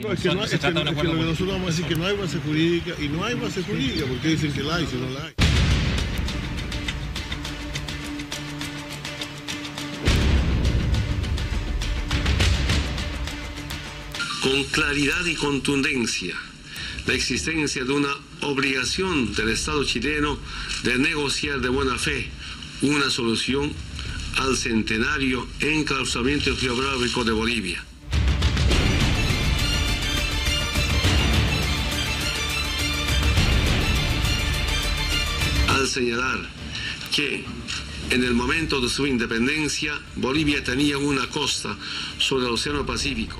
No, es que lo que nosotros vamos a decir que no hay base jurídica, y no hay base jurídica, porque dicen que la hay, si no la hay. Con claridad y contundencia, la existencia de una obligación del Estado chileno de negociar de buena fe una solución al centenario enclaustramiento geográfico de Bolivia. Al señalar que en el momento de su independencia, Bolivia tenía una costa sobre el Océano Pacífico.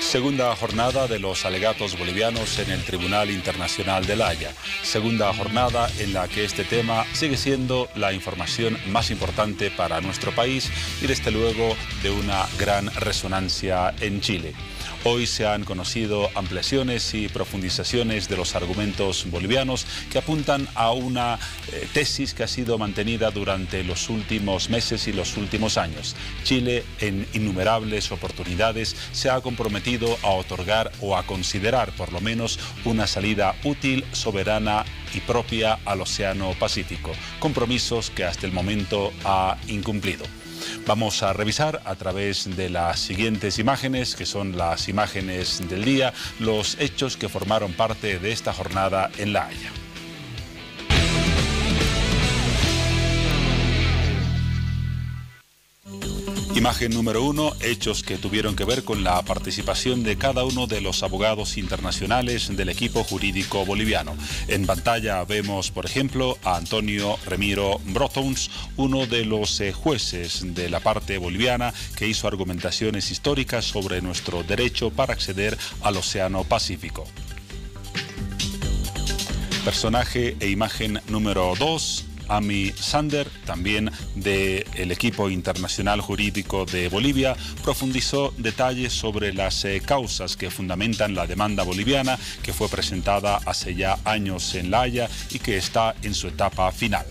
Segunda jornada de los alegatos bolivianos en el Tribunal Internacional de La Haya. Segunda jornada en la que este tema sigue siendo la información más importante para nuestro país y desde luego de una gran resonancia en Chile. Hoy se han conocido ampliaciones y profundizaciones de los argumentos bolivianos que apuntan a una tesis que ha sido mantenida durante los últimos meses y los últimos años. Chile, en innumerables oportunidades, se ha comprometido a otorgar o a considerar por lo menos una salida útil, soberana y propia al Océano Pacífico, compromisos que hasta el momento ha incumplido. Vamos a revisar a través de las siguientes imágenes, que son las imágenes del día, los hechos que formaron parte de esta jornada en La Haya. Imagen número 1, hechos que tuvieron que ver con la participación de cada uno de los abogados internacionales del equipo jurídico boliviano. En pantalla vemos, por ejemplo, a Antonio Remiro Brotons, uno de los jueces de la parte boliviana que hizo argumentaciones históricas sobre nuestro derecho para acceder al Océano Pacífico. Personaje e imagen número 2. Ami Sander, también del equipo internacional jurídico de Bolivia, profundizó detalles sobre las causas que fundamentan la demanda boliviana que fue presentada hace ya años en La Haya y que está en su etapa final.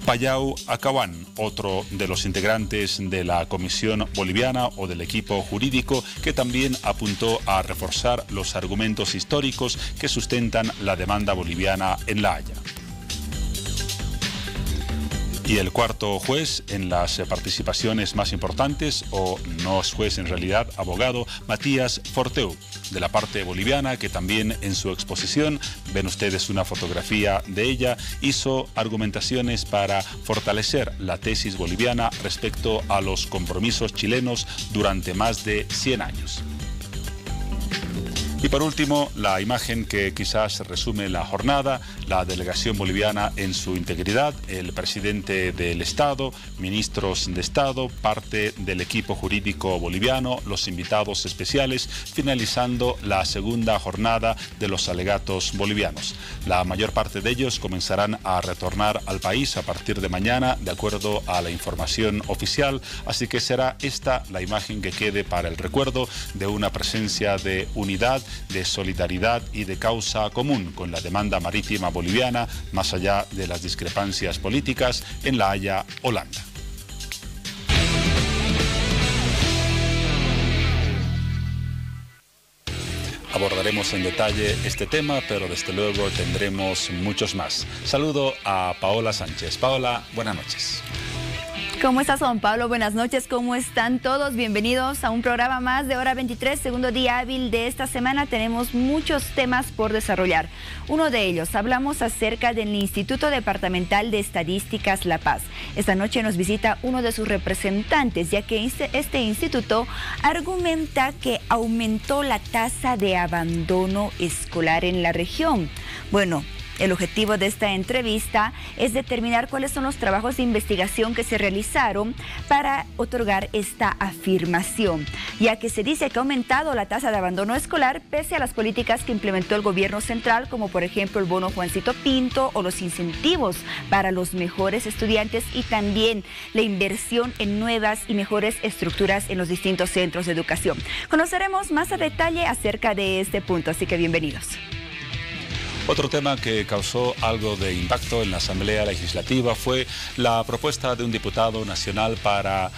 Payau Acahuán, otro de los integrantes de la Comisión Boliviana o del equipo jurídico, que también apuntó a reforzar los argumentos históricos que sustentan la demanda boliviana en La Haya. Y el cuarto juez en las participaciones más importantes, o no es juez en realidad, abogado, Matías Forteu, de la parte boliviana, que también en su exposición, ven ustedes una fotografía de ella, hizo argumentaciones para fortalecer la tesis boliviana respecto a los compromisos chilenos durante más de 100 años. Y por último, la imagen que quizás resume la jornada, la delegación boliviana en su integridad, el presidente del Estado, ministros de Estado, parte del equipo jurídico boliviano, los invitados especiales, finalizando la segunda jornada de los alegatos bolivianos. La mayor parte de ellos comenzarán a retornar al país a partir de mañana, de acuerdo a la información oficial, así que será esta la imagen que quede para el recuerdo de una presencia de unidad, de solidaridad y de causa común con la demanda marítima boliviana, más allá de las discrepancias políticas, en La Haya, Holanda. Abordaremos en detalle este tema, pero desde luego tendremos muchos más. Saludo a Paola Sánchez. Paola, buenas noches. ¿Cómo estás, Juan Pablo? Buenas noches, ¿cómo están todos? Bienvenidos a un programa más de Hora 23, segundo día hábil de esta semana. Tenemos muchos temas por desarrollar. Uno de ellos, hablamos acerca del Instituto Departamental de Estadísticas La Paz. Esta noche nos visita uno de sus representantes, ya que este instituto argumenta que aumentó la tasa de abandono escolar en la región. Bueno, El objetivo de esta entrevista es determinar cuáles son los trabajos de investigación que se realizaron para otorgar esta afirmación, ya que se dice que ha aumentado la tasa de abandono escolar pese a las políticas que implementó el gobierno central, como por ejemplo el bono Juancito Pinto o los incentivos para los mejores estudiantes y también la inversión en nuevas y mejores estructuras en los distintos centros de educación. Conoceremos más a detalle acerca de este punto, así que bienvenidos. Otro tema que causó algo de impacto en la Asamblea Legislativa fue la propuesta de un diputado nacional para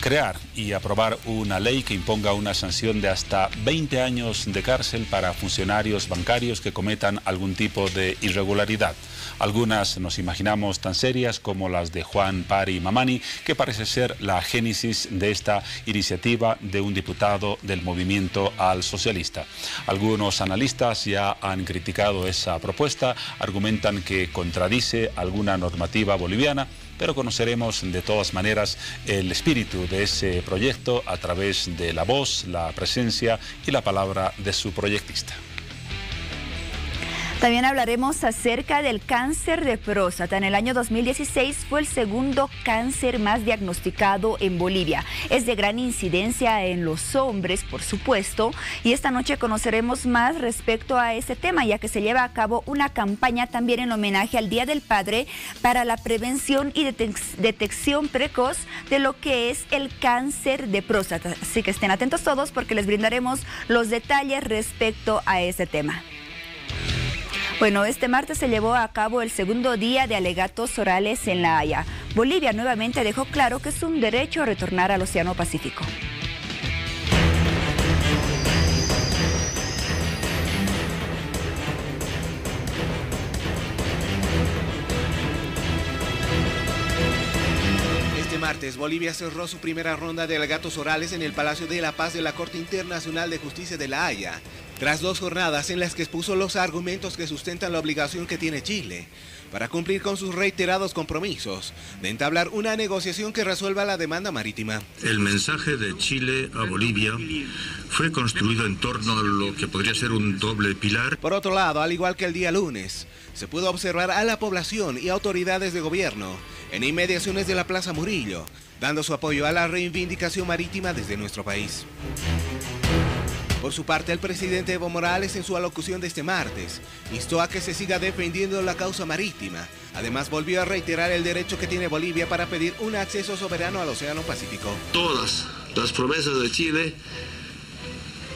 crear y aprobar una ley que imponga una sanción de hasta 20 años de cárcel para funcionarios bancarios que cometan algún tipo de irregularidad. Algunas nos imaginamos tan serias como las de Juan Pari Mamani, que parece ser la génesis de esta iniciativa de un diputado del Movimiento al Socialista. Algunos analistas ya han criticado esa propuesta, argumentan que contradice alguna normativa boliviana, pero conoceremos de todas maneras el espíritu de ese proyecto a través de la voz, la presencia y la palabra de su proyectista. También hablaremos acerca del cáncer de próstata. En el año 2016 fue el segundo cáncer más diagnosticado en Bolivia. Es de gran incidencia en los hombres, por supuesto, y esta noche conoceremos más respecto a este tema, ya que se lleva a cabo una campaña también en homenaje al Día del Padre para la prevención y detección precoz de lo que es el cáncer de próstata. Así que estén atentos todos porque les brindaremos los detalles respecto a este tema. Bueno, este martes se llevó a cabo el segundo día de alegatos orales en La Haya. Bolivia nuevamente dejó claro que es un derecho a retornar al Océano Pacífico. Este martes, Bolivia cerró su primera ronda de alegatos orales en el Palacio de la Paz de la Corte Internacional de Justicia de La Haya, tras 2 jornadas en las que expuso los argumentos que sustentan la obligación que tiene Chile para cumplir con sus reiterados compromisos de entablar una negociación que resuelva la demanda marítima. El mensaje de Chile a Bolivia fue construido en torno a lo que podría ser un doble pilar. Por otro lado, al igual que el día lunes, se pudo observar a la población y autoridades de gobierno en inmediaciones de la Plaza Murillo, dando su apoyo a la reivindicación marítima desde nuestro país. Por su parte, el presidente Evo Morales, en su alocución de este martes, instó a que se siga defendiendo la causa marítima. Además, volvió a reiterar el derecho que tiene Bolivia para pedir un acceso soberano al Océano Pacífico. Todas las promesas de Chile,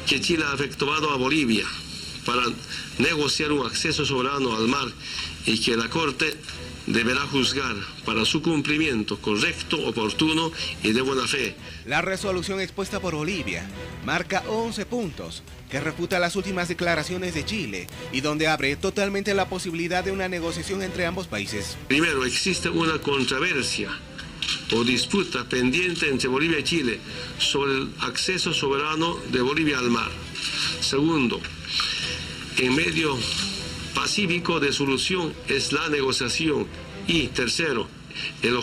que Chile ha efectuado a Bolivia para negociar un acceso soberano al mar y que la Corte deberá juzgar para su cumplimiento correcto, oportuno y de buena fe. La resolución expuesta por Bolivia marca 11 puntos que refuta las últimas declaraciones de Chile y donde abre totalmente la posibilidad de una negociación entre ambos países. Primero, existe una controversia o disputa pendiente entre Bolivia y Chile sobre el acceso soberano de Bolivia al mar. Segundo, en medio pacífico de solución es la negociación. Y tercero, el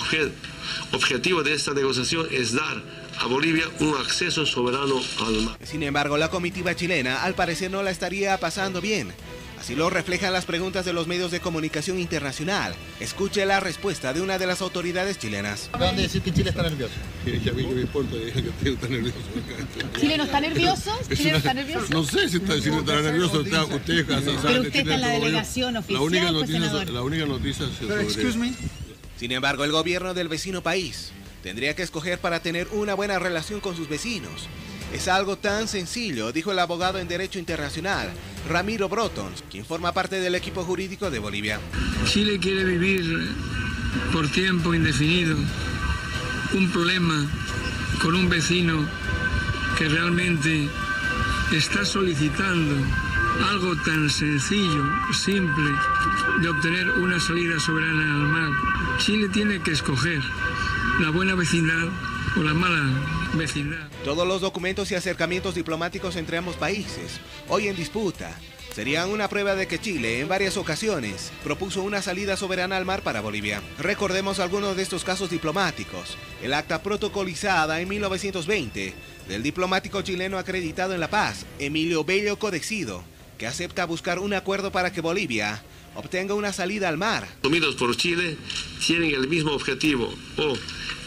objetivo de esta negociación es dar a Bolivia un acceso soberano al mar. Sin embargo, la comitiva chilena al parecer no la estaría pasando bien. Así lo reflejan las preguntas de los medios de comunicación internacional. Escuche la respuesta de una de las autoridades chilenas. Acaban de decir que Chile está nervioso. Que a mí que me importa que Chile está nervioso. ¿Chile no está nervioso? ¿Chile no está nervioso? No sé si está nervioso. Ustedes pero usted está en la delegación oficial, la única noticia sobre... Sin embargo, el gobierno del vecino país tendría que escoger para tener una buena relación con sus vecinos. Es algo tan sencillo, dijo el abogado en Derecho Internacional, Ramiro Brotons, quien forma parte del equipo jurídico de Bolivia. Chile quiere vivir por tiempo indefinido un problema con un vecino que realmente está solicitando algo tan sencillo, simple, de obtener una salida soberana al mar. Chile tiene que escoger la buena vecindad o la mala vecindad. Todos los documentos y acercamientos diplomáticos entre ambos países, hoy en disputa, serían una prueba de que Chile, en varias ocasiones, propuso una salida soberana al mar para Bolivia. Recordemos algunos de estos casos diplomáticos. El acta protocolizada en 1920 del diplomático chileno acreditado en La Paz, Emilio Bello Codexido, que acepta buscar un acuerdo para que Bolivia obtenga una salida al mar. Asumidos por Chile tienen el mismo objetivo o,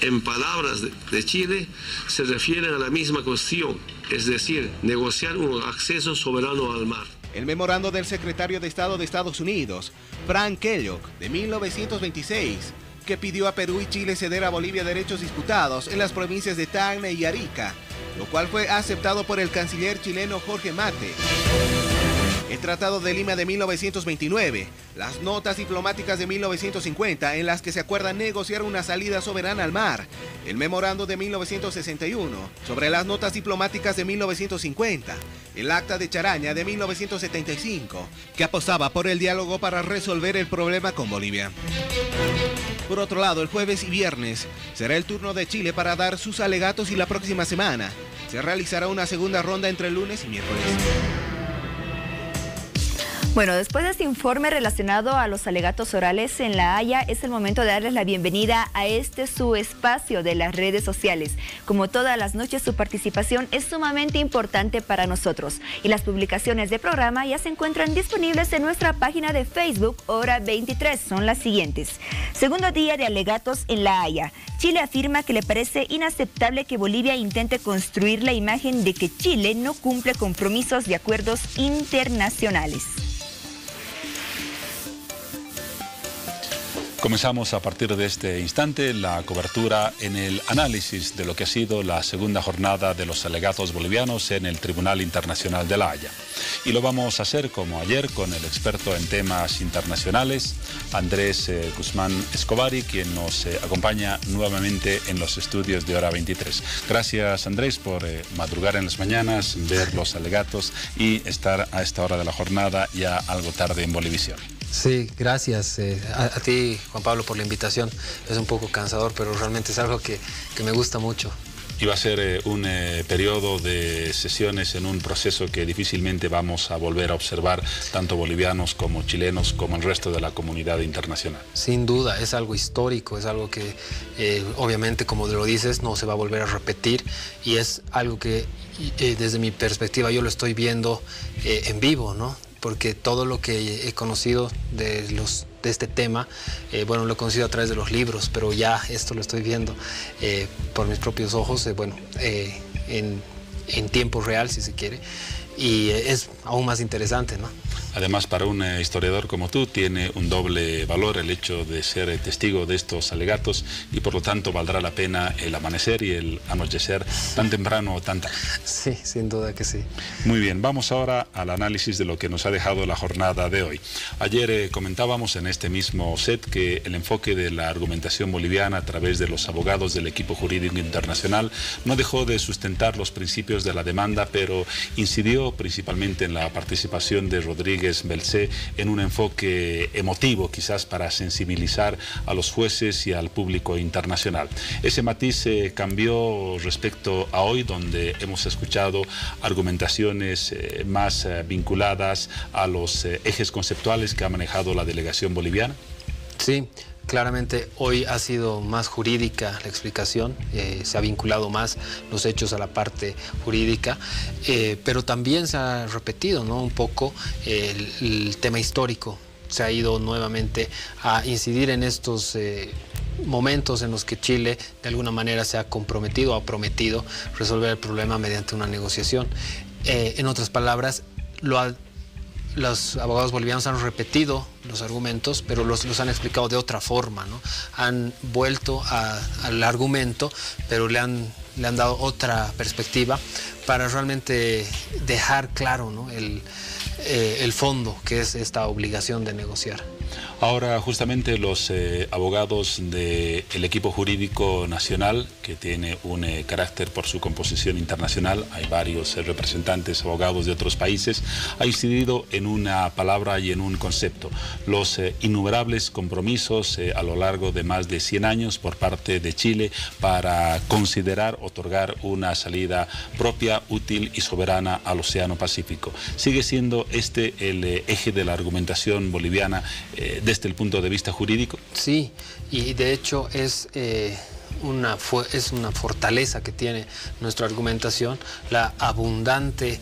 en palabras de Chile, se refieren a la misma cuestión, es decir, negociar un acceso soberano al mar. El memorando del secretario de Estado de Estados Unidos, Frank Kellogg, de 1926, que pidió a Perú y Chile ceder a Bolivia derechos disputados en las provincias de Tacna y Arica, lo cual fue aceptado por el canciller chileno Jorge Mate. El Tratado de Lima de 1929, las notas diplomáticas de 1950 en las que se acuerda negociar una salida soberana al mar, el memorando de 1961 sobre las notas diplomáticas de 1950, el Acta de Charaña de 1975, que apostaba por el diálogo para resolver el problema con Bolivia. Por otro lado, el jueves y viernes será el turno de Chile para dar sus alegatos y la próxima semana se realizará una segunda ronda entre lunes y miércoles. Bueno, después de este informe relacionado a los alegatos orales en La Haya, es el momento de darles la bienvenida a su espacio de las redes sociales. Como todas las noches, su participación es sumamente importante para nosotros. Y las publicaciones del programa ya se encuentran disponibles en nuestra página de Facebook, Hora 23. Son las siguientes. Segundo día de alegatos en La Haya. Chile afirma que le parece inaceptable que Bolivia intente construir la imagen de que Chile no cumple compromisos de acuerdos internacionales. Comenzamos a partir de este instante la cobertura en el análisis de lo que ha sido la segunda jornada de los alegatos bolivianos en el Tribunal Internacional de La Haya. Y lo vamos a hacer como ayer con el experto en temas internacionales, Andrés Guzmán Escovari, quien nos acompaña nuevamente en los estudios de Hora 23. Gracias, Andrés, por madrugar en las mañanas, ver los alegatos y estar a esta hora de la jornada ya algo tarde en Bolivisión. Sí, gracias a ti, Juan Pablo, por la invitación. Es un poco cansador, pero realmente es algo que me gusta mucho. Y va a ser un periodo de sesiones en un proceso que difícilmente vamos a volver a observar, tanto bolivianos como chilenos, como el resto de la comunidad internacional. Sin duda, es algo histórico, es algo que obviamente, como lo dices, no se va a volver a repetir, y es algo que desde mi perspectiva yo lo estoy viendo en vivo, ¿no? Porque todo lo que he conocido de este tema, bueno, lo he conocido a través de los libros, pero ya esto lo estoy viendo por mis propios ojos, en tiempo real, si se quiere, y es aún más interesante, ¿no? Además, para un historiador como tú, tiene un doble valor el hecho de ser testigo de estos alegatos, y por lo tanto valdrá la pena el amanecer y el anochecer tan temprano o tan tarde. Sí, sin duda que sí. Muy bien, vamos ahora al análisis de lo que nos ha dejado la jornada de hoy. Ayer comentábamos en este mismo set que el enfoque de la argumentación boliviana a través de los abogados del equipo jurídico internacional no dejó de sustentar los principios de la demanda, pero incidió principalmente en la participación de Rodríguez Belcé en un enfoque emotivo, quizás para sensibilizar a los jueces y al público internacional. Ese matiz cambió respecto a hoy, donde hemos escuchado argumentaciones más vinculadas a los ejes conceptuales que ha manejado la delegación boliviana. Sí. Claramente hoy ha sido más jurídica la explicación, se ha vinculado más los hechos a la parte jurídica, pero también se ha repetido, ¿no?, un poco el tema histórico. Se ha ido nuevamente a incidir en estos momentos en los que Chile de alguna manera se ha comprometido o ha prometido resolver el problema mediante una negociación. En otras palabras, los abogados bolivianos han repetido los argumentos, pero los han explicado de otra forma, ¿no? Han vuelto al argumento, pero le han dado otra perspectiva para realmente dejar claro, ¿no?, el fondo, que es esta obligación de negociar. Ahora, justamente los abogados del equipo jurídico nacional, que tiene un carácter por su composición internacional, hay varios representantes, abogados de otros países, ha incidido en una palabra y en un concepto: los innumerables compromisos a lo largo de más de 100 años por parte de Chile para considerar otorgar una salida propia, útil y soberana al Océano Pacífico. ¿Sigue siendo este el eje de la argumentación boliviana desde el punto de vista jurídico? Sí, y de hecho es una fortaleza que tiene nuestra argumentación, la abundante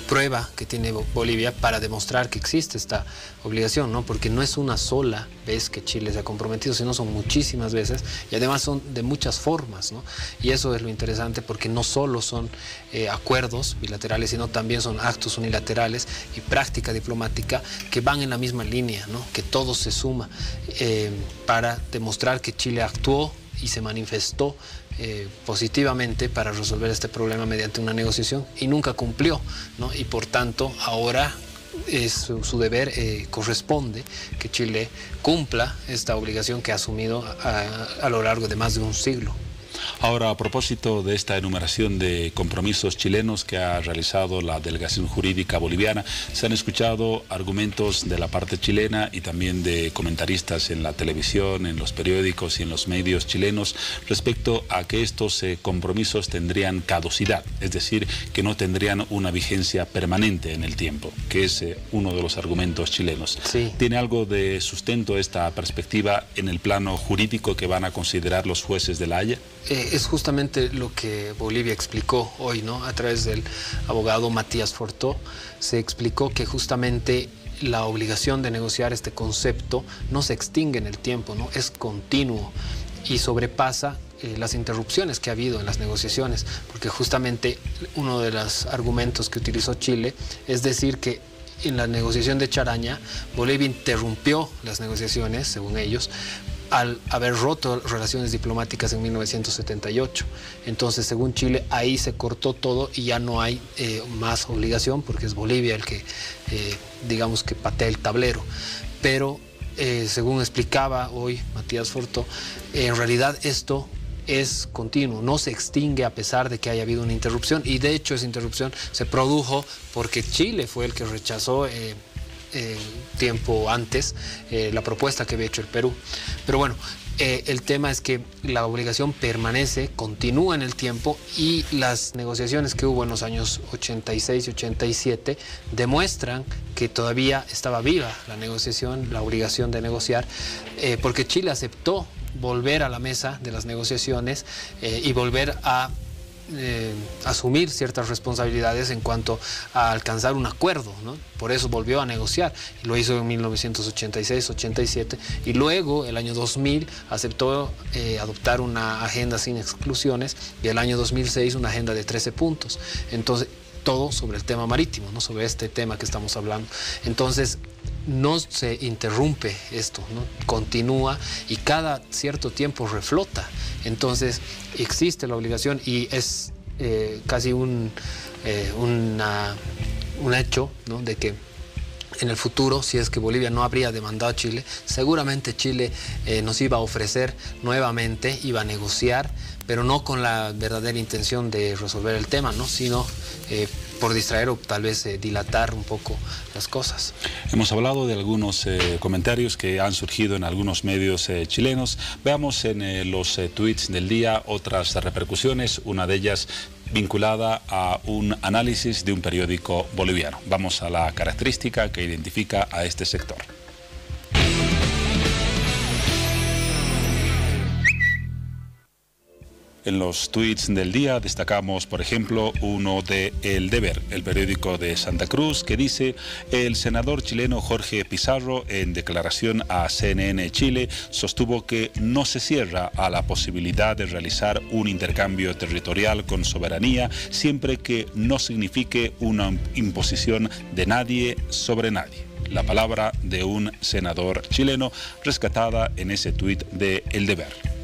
prueba que tiene Bolivia para demostrar que existe esta obligación, ¿no? Porque no es una sola vez que Chile se ha comprometido, sino son muchísimas veces y además son de muchas formas, ¿no? Y eso es lo interesante, porque no solo son acuerdos bilaterales, sino también son actos unilaterales y práctica diplomática que van en la misma línea, ¿no? Que todo se suma para demostrar que Chile actuó y se manifestó positivamente para resolver este problema mediante una negociación y nunca cumplió, ¿no? Y por tanto ahora es su deber, corresponde que Chile cumpla esta obligación que ha asumido a lo largo de más de un siglo. Ahora, a propósito de esta enumeración de compromisos chilenos que ha realizado la delegación jurídica boliviana, se han escuchado argumentos de la parte chilena y también de comentaristas en la televisión, en los periódicos y en los medios chilenos respecto a que estos compromisos tendrían caducidad, es decir, que no tendrían una vigencia permanente en el tiempo, que es uno de los argumentos chilenos. Sí. ¿Tiene algo de sustento esta perspectiva en el plano jurídico que van a considerar los jueces de La Haya? Es justamente lo que Bolivia explicó hoy, ¿no? A través del abogado Matías Fortó, se explicó que justamente la obligación de negociar este concepto no se extingue en el tiempo, ¿no? Es continuo y sobrepasa las interrupciones que ha habido en las negociaciones, porque justamente uno de los argumentos que utilizó Chile es decir que en la negociación de Charaña, Bolivia interrumpió las negociaciones, según ellos, al haber roto relaciones diplomáticas en 1978. Entonces, según Chile, ahí se cortó todo y ya no hay más obligación, porque es Bolivia el que, digamos que patea el tablero. Pero, según explicaba hoy Matías Fortó, en realidad esto es continuo, no se extingue a pesar de que haya habido una interrupción, y de hecho esa interrupción se produjo porque Chile fue el que rechazó tiempo antes la propuesta que había hecho el Perú. Pero bueno, el tema es que la obligación permanece, continúa en el tiempo, y las negociaciones que hubo en los años 86 y 87 demuestran que todavía estaba viva la negociación, la obligación de negociar, porque Chile aceptó volver a la mesa de las negociaciones y volver a asumir ciertas responsabilidades en cuanto a alcanzar un acuerdo, ¿no? Por eso volvió a negociar, y lo hizo en 1986-87, y luego el año 2000 aceptó adoptar una agenda sin exclusiones, y el año 2006 una agenda de 13 puntos. Entonces, todo sobre el tema marítimo, ¿no? Sobre este tema que estamos hablando. Entonces, no se interrumpe esto, ¿no? Continúa y cada cierto tiempo reflota. Entonces existe la obligación y es casi un hecho, ¿no? De que en el futuro, si es que Bolivia no habría demandado a Chile, seguramente Chile nos iba a ofrecer nuevamente, iba a negociar, pero no con la verdadera intención de resolver el tema, ¿no? Sino por distraer o tal vez dilatar un poco las cosas. Hemos hablado de algunos comentarios que han surgido en algunos medios chilenos. Veamos en los tweets del día otras repercusiones, una de ellas vinculada a un análisis de un periódico boliviano. Vamos a la característica que identifica a este sector. En los tweets del día destacamos, por ejemplo, uno de El Deber, el periódico de Santa Cruz, que dice: el senador chileno Jorge Pizarro, en declaración a CNN Chile, sostuvo que no se cierra a la posibilidad de realizar un intercambio territorial con soberanía, siempre que no signifique una imposición de nadie sobre nadie. La palabra de un senador chileno rescatada en ese tuit de El Deber.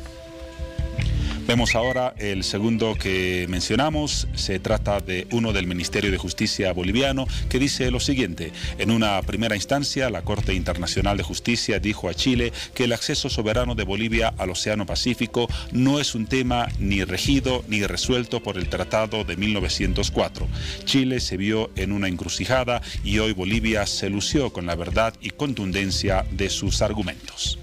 Vemos ahora el segundo que mencionamos. Se trata de uno del Ministerio de Justicia boliviano, que dice lo siguiente: en una primera instancia, la Corte Internacional de Justicia dijo a Chile que el acceso soberano de Bolivia al Océano Pacífico no es un tema ni regido ni resuelto por el Tratado de 1904. Chile se vio en una encrucijada y hoy Bolivia se lució con la verdad y contundencia de sus argumentos.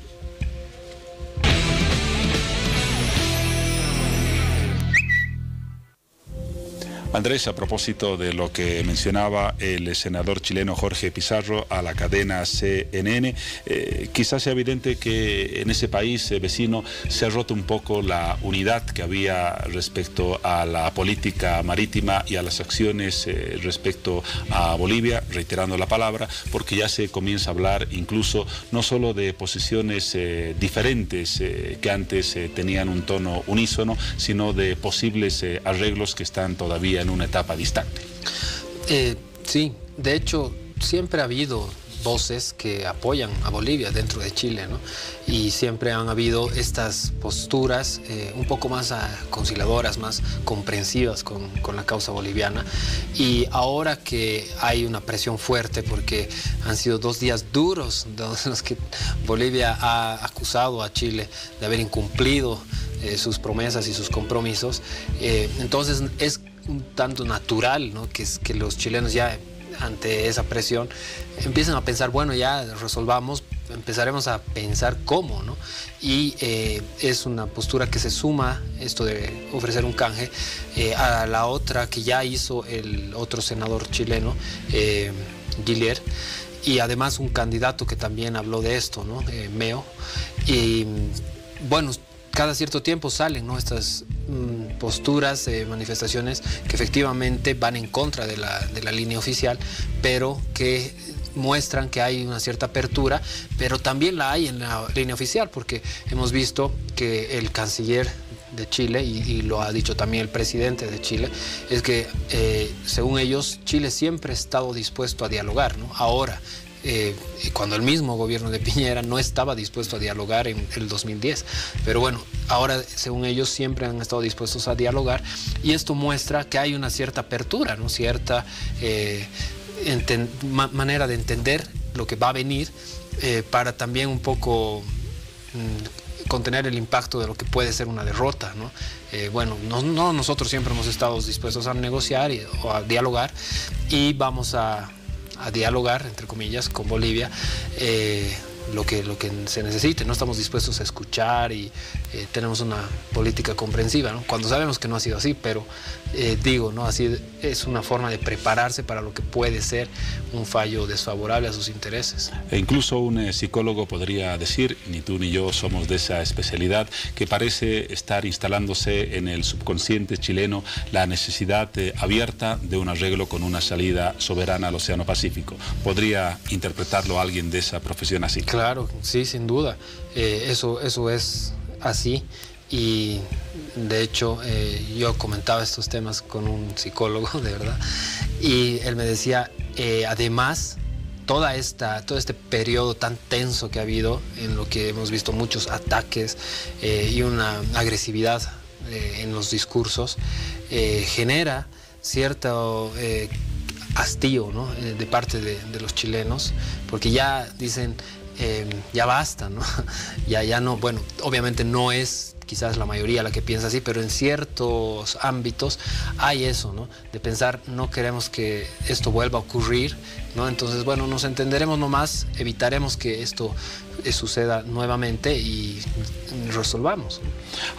Andrés, a propósito de lo que mencionaba el senador chileno Jorge Pizarro a la cadena CNN, quizás sea evidente que en ese país vecino se ha roto un poco la unidad que había respecto a la política marítima y a las acciones respecto a Bolivia, reiterando la palabra, porque ya se comienza a hablar incluso no solo de posiciones diferentes que antes tenían un tono unísono, sino de posibles arreglos que están todavía en una etapa distante. Sí, de hecho siempre ha habido voces que apoyan a Bolivia dentro de Chile, ¿no? Y siempre han habido estas posturas un poco más conciliadoras, más comprensivas con la causa boliviana. Y ahora que hay una presión fuerte, porque han sido 2 días duros en los que Bolivia ha acusado a Chile de haber incumplido sus promesas y sus compromisos, entonces es un tanto natural, ¿no? que los chilenos ya ante esa presión empiezan a pensar, bueno, ya resolvamos, empezaremos a pensar cómo, ¿no? Y es una postura que se suma, esto de ofrecer un canje, a la otra que ya hizo el otro senador chileno, Guillier, y además un candidato que también habló de esto, ¿no? Meo. Y bueno, cada cierto tiempo salen, ¿no? Estas posturas, manifestaciones que efectivamente van en contra de la línea oficial, pero que muestran que hay una cierta apertura, pero también la hay en la línea oficial, porque hemos visto que el canciller de Chile, y lo ha dicho también el presidente de Chile, es que según ellos Chile siempre ha estado dispuesto a dialogar, ¿no? Ahora, cuando el mismo gobierno de Piñera no estaba dispuesto a dialogar en el 2010. Pero bueno, ahora según ellos siempre han estado dispuestos a dialogar, y esto muestra que hay una cierta apertura, ¿no? Cierta manera de entender lo que va a venir, para también un poco contener el impacto de lo que puede ser una derrota, ¿no? Bueno, nosotros siempre hemos estado dispuestos a negociar o a dialogar, y vamos a dialogar, entre comillas, con Bolivia, lo que se necesite. No estamos dispuestos a escuchar y tenemos una política comprensiva, ¿no? Cuando sabemos que no ha sido así, pero digo, ¿no? Así es una forma de prepararse para lo que puede ser un fallo desfavorable a sus intereses. E incluso un psicólogo podría decir, ni tú ni yo somos de esa especialidad, que parece estar instalándose en el subconsciente chileno la necesidad abierta de un arreglo con una salida soberana al Océano Pacífico. ¿Podría interpretarlo alguien de esa profesión así? Claro, sí, sin duda. Eso es así, y de hecho yo comentaba estos temas con un psicólogo, de verdad, y él me decía, además, todo este periodo tan tenso que ha habido, en lo que hemos visto muchos ataques y una agresividad en los discursos, genera cierto hastío, ¿no? De parte de los chilenos, porque ya dicen, ya basta, ¿no? Ya no, bueno, obviamente no es quizás la mayoría la que piensa así, pero en ciertos ámbitos hay eso, ¿no? De pensar, no queremos que esto vuelva a ocurrir, ¿no? Entonces, bueno, nos entenderemos nomás, evitaremos que esto suceda nuevamente y resolvamos.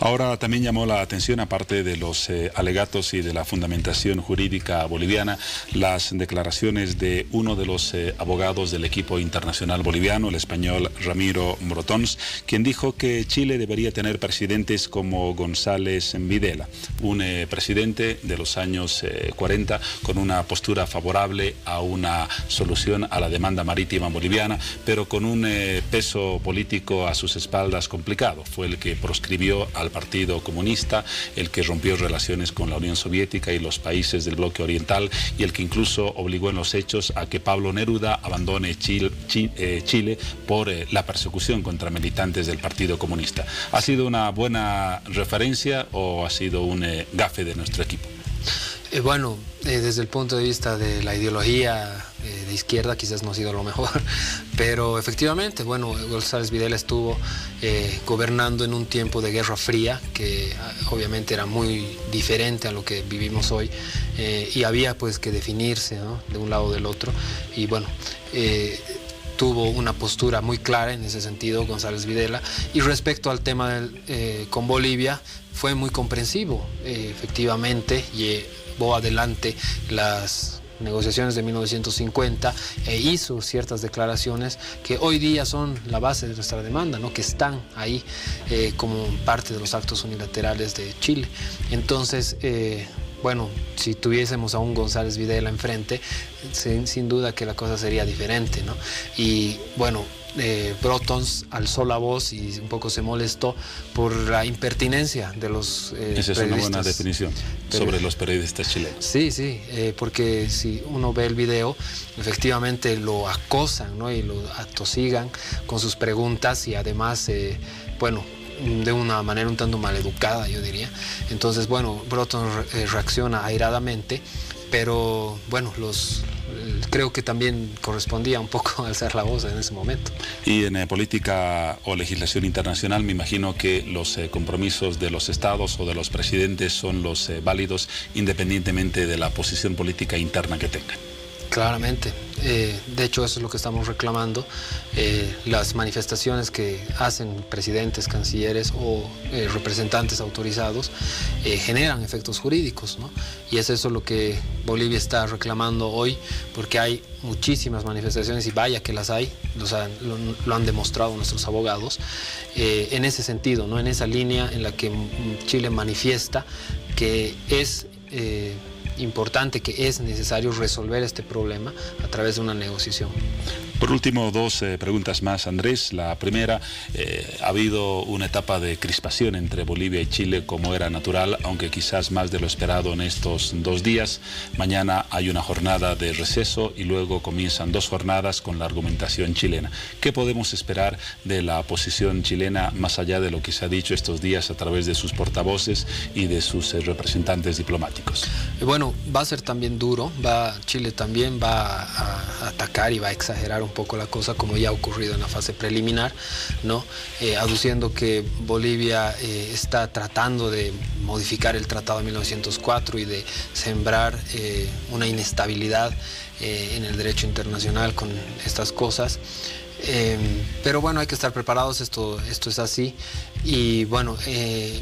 Ahora también llamó la atención, aparte de los alegatos y de la fundamentación jurídica boliviana, las declaraciones de uno de los abogados del equipo internacional boliviano, el español Ramiro Brotons, quien dijo que Chile debería tener presidentes como González Videla, un presidente de los años 40 con una postura favorable a una solución a la demanda marítima boliviana, pero con un peso político a sus espaldas complicado. Fue el que proscribió al Partido Comunista, el que rompió relaciones con la Unión Soviética y los países del bloque oriental, y el que incluso obligó en los hechos a que Pablo Neruda abandone Chile por la persecución contra militantes del Partido Comunista. ¿Ha sido una buena referencia o ha sido un gafe de nuestro equipo? Bueno, desde el punto de vista de la ideología de izquierda quizás no ha sido lo mejor, pero efectivamente, bueno, González Videla estuvo gobernando en un tiempo de Guerra Fría, que obviamente era muy diferente a lo que vivimos hoy, y había pues que definirse, ¿no? De un lado o del otro, y bueno, tuvo una postura muy clara en ese sentido González Videla, y respecto al tema con Bolivia, fue muy comprensivo, efectivamente, y llevó adelante las negociaciones de 1950 e hizo ciertas declaraciones que hoy día son la base de nuestra demanda, ¿no? Que están ahí como parte de los actos unilaterales de Chile. Entonces, bueno, si tuviésemos a un González Videla enfrente, sin duda que la cosa sería diferente, ¿no? Y bueno, Brotons alzó la voz y un poco se molestó por la impertinencia de los Esa es una buena definición sobre los periodistas chilenos. Sí, sí, porque si uno ve el video, efectivamente lo acosan, ¿no? Y lo atosigan con sus preguntas y además, bueno, de una manera un tanto maleducada, yo diría. Entonces, bueno, Broton reacciona airadamente, pero bueno, creo que también correspondía un poco alzar la voz en ese momento. Y en política o legislación internacional me imagino que los compromisos de los estados o de los presidentes son los válidos independientemente de la posición política interna que tengan. Claramente, de hecho eso es lo que estamos reclamando. Las manifestaciones que hacen presidentes, cancilleres o representantes autorizados generan efectos jurídicos, ¿no? Y es eso lo que Bolivia está reclamando hoy, porque hay muchísimas manifestaciones y vaya que las hay, lo han demostrado nuestros abogados, en ese sentido, ¿no? En esa línea en la que Chile manifiesta que es importante, que es necesario resolver este problema a través de una negociación. Por último, dos preguntas más, Andrés. La primera, ha habido una etapa de crispación entre Bolivia y Chile como era natural, aunque quizás más de lo esperado en estos 2 días. Mañana hay una jornada de receso y luego comienzan 2 jornadas con la argumentación chilena. ¿Qué podemos esperar de la posición chilena más allá de lo que se ha dicho estos días a través de sus portavoces y de sus representantes diplomáticos? Bueno, va a ser también duro. Chile también va a atacar y va a exagerar un poco la cosa, como ya ha ocurrido en la fase preliminar, ¿no? Aduciendo que Bolivia está tratando de modificar el Tratado de 1904 y de sembrar una inestabilidad en el derecho internacional con estas cosas. Pero bueno, hay que estar preparados, esto es así. Y bueno,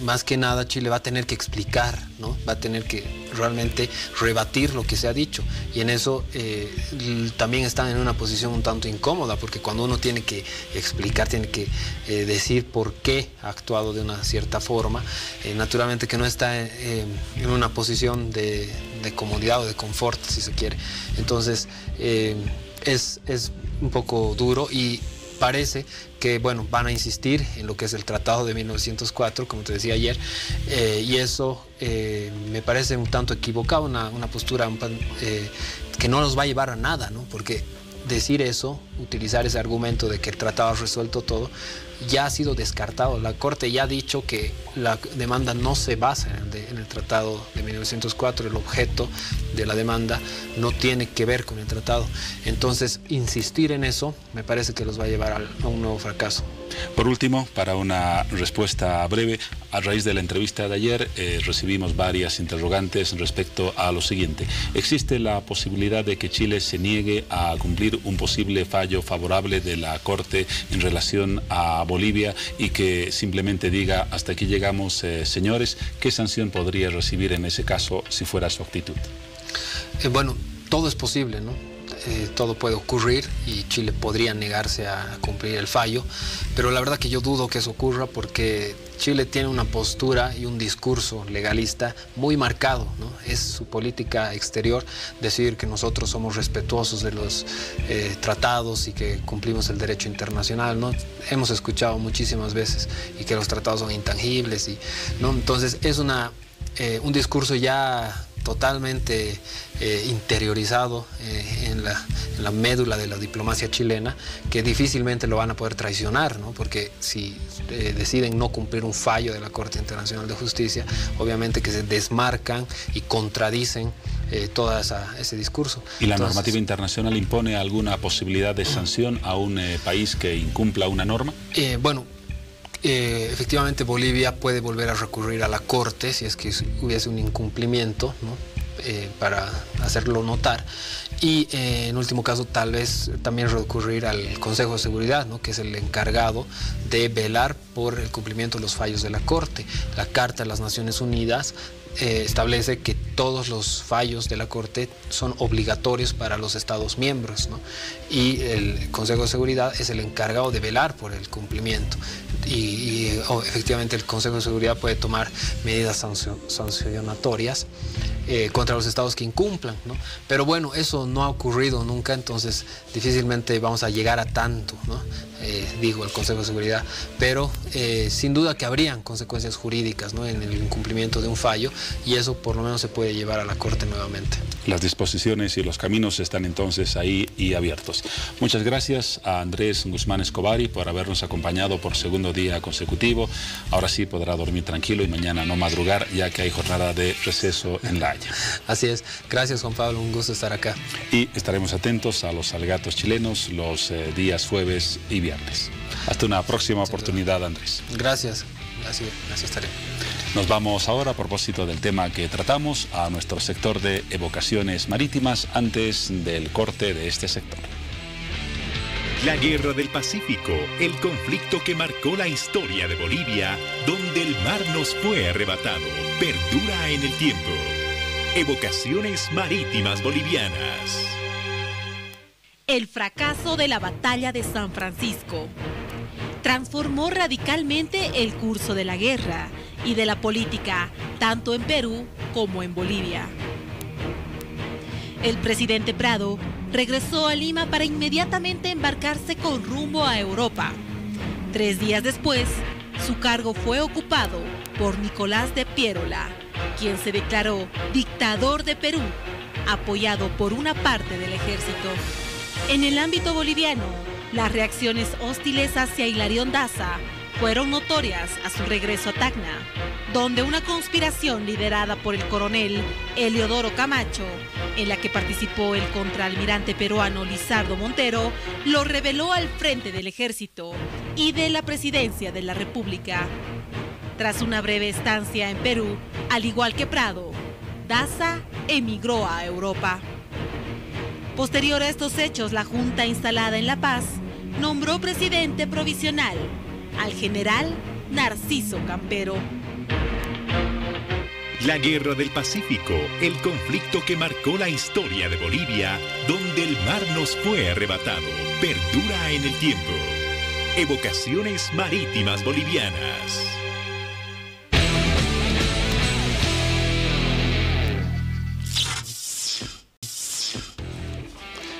más que nada Chile va a tener que explicar, ¿no? Va a tener que realmente rebatir lo que se ha dicho, y en eso también están en una posición un tanto incómoda, porque cuando uno tiene que explicar, tiene que decir por qué ha actuado de una cierta forma, naturalmente que no está en una posición de comodidad o de confort, si se quiere. Entonces es un poco duro, y parece que bueno, van a insistir en lo que es el Tratado de 1904, como te decía ayer, y eso me parece un tanto equivocado, una postura que no nos va a llevar a nada, ¿no? Porque decir eso, utilizar ese argumento de que el tratado ha resuelto todo, ya ha sido descartado. La Corte ya ha dicho que la demanda no se basa en el Tratado de 1904, el objeto de la demanda no tiene que ver con el tratado. Entonces, insistir en eso me parece que los va a llevar a un nuevo fracaso. Por último, para una respuesta breve, a raíz de la entrevista de ayer recibimos varias interrogantes respecto a lo siguiente. ¿Existe la posibilidad de que Chile se niegue a cumplir un posible fallo favorable de la Corte en relación a Bolivia y que simplemente diga hasta aquí llegamos, señores? ¿Qué sanción podría recibir en ese caso si fuera su actitud? Bueno, todo es posible, ¿no? Todo puede ocurrir y Chile podría negarse a cumplir el fallo, pero la verdad que yo dudo que eso ocurra, porque Chile tiene una postura y un discurso legalista muy marcado, ¿no? Es su política exterior decir que nosotros somos respetuosos de los tratados y que cumplimos el derecho internacional, ¿no? Hemos escuchado muchísimas veces, y que los tratados son intangibles, ¿no? Entonces es un discurso ya totalmente interiorizado en la médula de la diplomacia chilena, que difícilmente lo van a poder traicionar, ¿no? Porque si deciden no cumplir un fallo de la Corte Internacional de Justicia, obviamente que se desmarcan y contradicen todo ese discurso. ¿Y la normativa internacional impone alguna posibilidad de sanción a un país que incumpla una norma? Bueno, efectivamente Bolivia puede volver a recurrir a la Corte si es que hubiese un incumplimiento, ¿no? Para hacerlo notar, y en último caso tal vez también recurrir al Consejo de Seguridad, ¿no? Que es el encargado de velar por el cumplimiento de los fallos de la Corte. La Carta de las Naciones Unidas establece que todos los fallos de la Corte son obligatorios para los Estados miembros, ¿no? Y el Consejo de Seguridad es el encargado de velar por el cumplimiento. Y efectivamente el Consejo de Seguridad puede tomar medidas sancionatorias contra los estados que incumplan, ¿no? Pero bueno, eso no ha ocurrido nunca, entonces difícilmente vamos a llegar a tanto, ¿no? Digo, el Consejo de Seguridad, pero sin duda que habrían consecuencias jurídicas, ¿no? En el incumplimiento de un fallo, y eso por lo menos se puede llevar a la Corte nuevamente. Las disposiciones y los caminos están entonces ahí y abiertos. Muchas gracias a Andrés Guzmán Escobari por habernos acompañado por segundo día consecutivo. Ahora sí podrá dormir tranquilo y mañana no madrugar, ya que hay jornada de receso en La Haya. Así es. Gracias, Juan Pablo. Un gusto estar acá. Y estaremos atentos a los alegatos chilenos los días jueves y viernes. Hasta una próxima oportunidad, Andrés. Gracias. Así estaré. Nos vamos ahora, a propósito del tema que tratamos, a nuestro sector de evocaciones marítimas antes del corte de este sector. La Guerra del Pacífico, el conflicto que marcó la historia de Bolivia, donde el mar nos fue arrebatado, perdura en el tiempo. Evocaciones marítimas bolivianas. El fracaso de la batalla de San Francisco transformó radicalmente el curso de la guerra y de la política, tanto en Perú como en Bolivia. El presidente Prado regresó a Lima para inmediatamente embarcarse con rumbo a Europa. 3 días después, su cargo fue ocupado por Nicolás de Piérola, quien se declaró dictador de Perú, apoyado por una parte del ejército. En el ámbito boliviano, las reacciones hostiles hacia Hilarión Daza fueron notorias a su regreso a Tacna, donde una conspiración liderada por el coronel Eliodoro Camacho, en la que participó el contraalmirante peruano Lizardo Montero, lo reveló al frente del ejército y de la presidencia de la República. Tras una breve estancia en Perú, al igual que Prado, Daza emigró a Europa. Posterior a estos hechos, la Junta instalada en La Paz nombró presidente provisional al general Narciso Campero. La Guerra del Pacífico, el conflicto que marcó la historia de Bolivia, donde el mar nos fue arrebatado, perdura en el tiempo. Evocaciones marítimas bolivianas.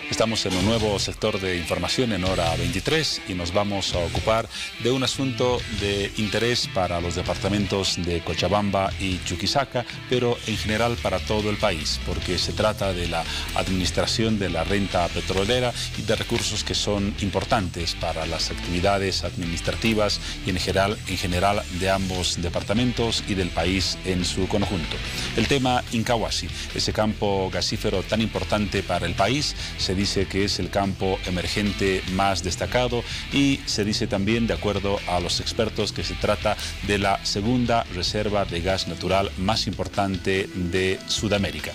Estamos en un nuevo sector de información en hora 23 y nos vamos a ocupar de un asunto de interés para los departamentos de Cochabamba y Chuquisaca, pero en general para todo el país, porque se trata de la administración de la renta petrolera y de recursos que son importantes para las actividades administrativas y en general de ambos departamentos y del país en su conjunto. El tema Incahuasi, ese campo gasífero tan importante para el país, se dice que es el campo emergente más destacado y se dice también, de acuerdo a los expertos, que se trata de la segunda reserva de gas natural más importante de Sudamérica.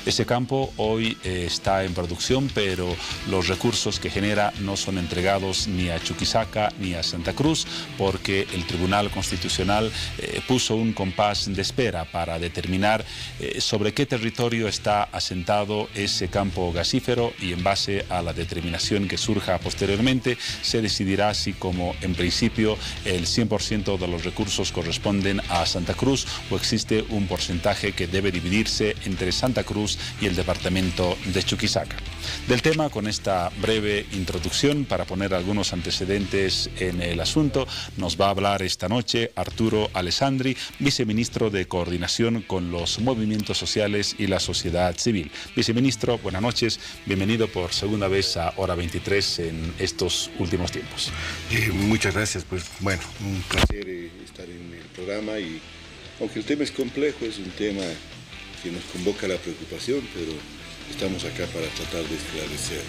Ese campo hoy está en producción, pero los recursos que genera no son entregados ni a Chuquisaca ni a Santa Cruz, porque el Tribunal Constitucional puso un compás de espera para determinar sobre qué territorio está asentado ese campo gasífero, y en base a la determinación que surja posteriormente se decidirá si, como en principio el 100% de los recursos corresponden a Santa Cruz, o existe un porcentaje que debe dividirse entre Santa Cruz y el departamento de Chuquisaca. Del tema, con esta breve introducción para poner algunos antecedentes en el asunto, nos va a hablar esta noche Arturo Alessandri, viceministro de Coordinación con los Movimientos Sociales y la Sociedad Civil. Viceministro, buenas noches, bienvenido por segunda vez a Hora 23 en estos últimos tiempos. Muchas gracias, pues bueno, un placer estar en el programa, y aunque el tema es complejo, es un tema que nos convoca la preocupación, pero estamos acá para tratar de esclarecer.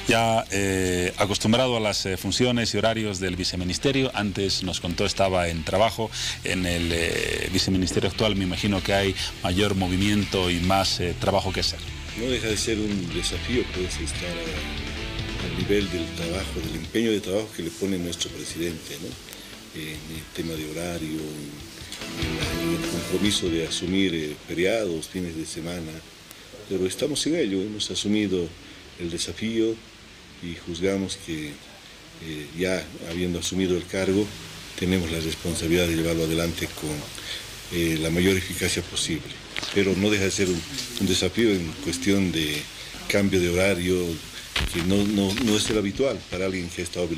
Ya acostumbrado a las funciones y horarios del viceministerio, antes nos contó estaba en trabajo. En el viceministerio actual me imagino que hay mayor movimiento y más trabajo que hacer. No deja de ser un desafío, pues, estar al nivel del trabajo, del empeño de trabajo que le pone nuestro presidente, ¿no? En el tema de horario, el compromiso de asumir feriados, fines de semana, pero estamos en ello, hemos asumido el desafío y juzgamos que ya habiendo asumido el cargo, tenemos la responsabilidad de llevarlo adelante con la mayor eficacia posible. Pero no deja de ser un desafío en cuestión de cambio de horario, que no es el habitual para alguien que ha estado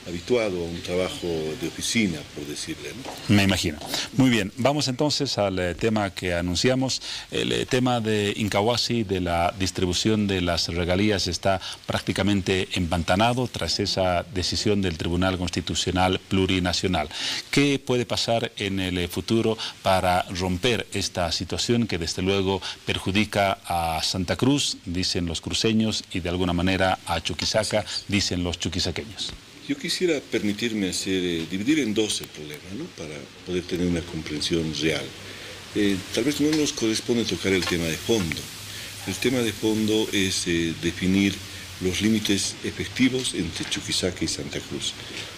habituado a un trabajo de oficina, por decirle, ¿no? Me imagino. Muy bien, vamos entonces al tema que anunciamos. El tema de Incahuasi, de la distribución de las regalías, está prácticamente empantanado tras esa decisión del Tribunal Constitucional Plurinacional. ¿Qué puede pasar en el futuro para romper esta situación que desde luego perjudica a Santa Cruz, dicen los cruceños, y de alguna manera a Chuquisaca, dicen los chuquisaqueños? Yo quisiera permitirme dividir en dos el problema, ¿no? Para poder tener una comprensión real. Tal vez no nos corresponde tocar el tema de fondo. El tema de fondo es definir los límites efectivos entre Chuquisaca y Santa Cruz.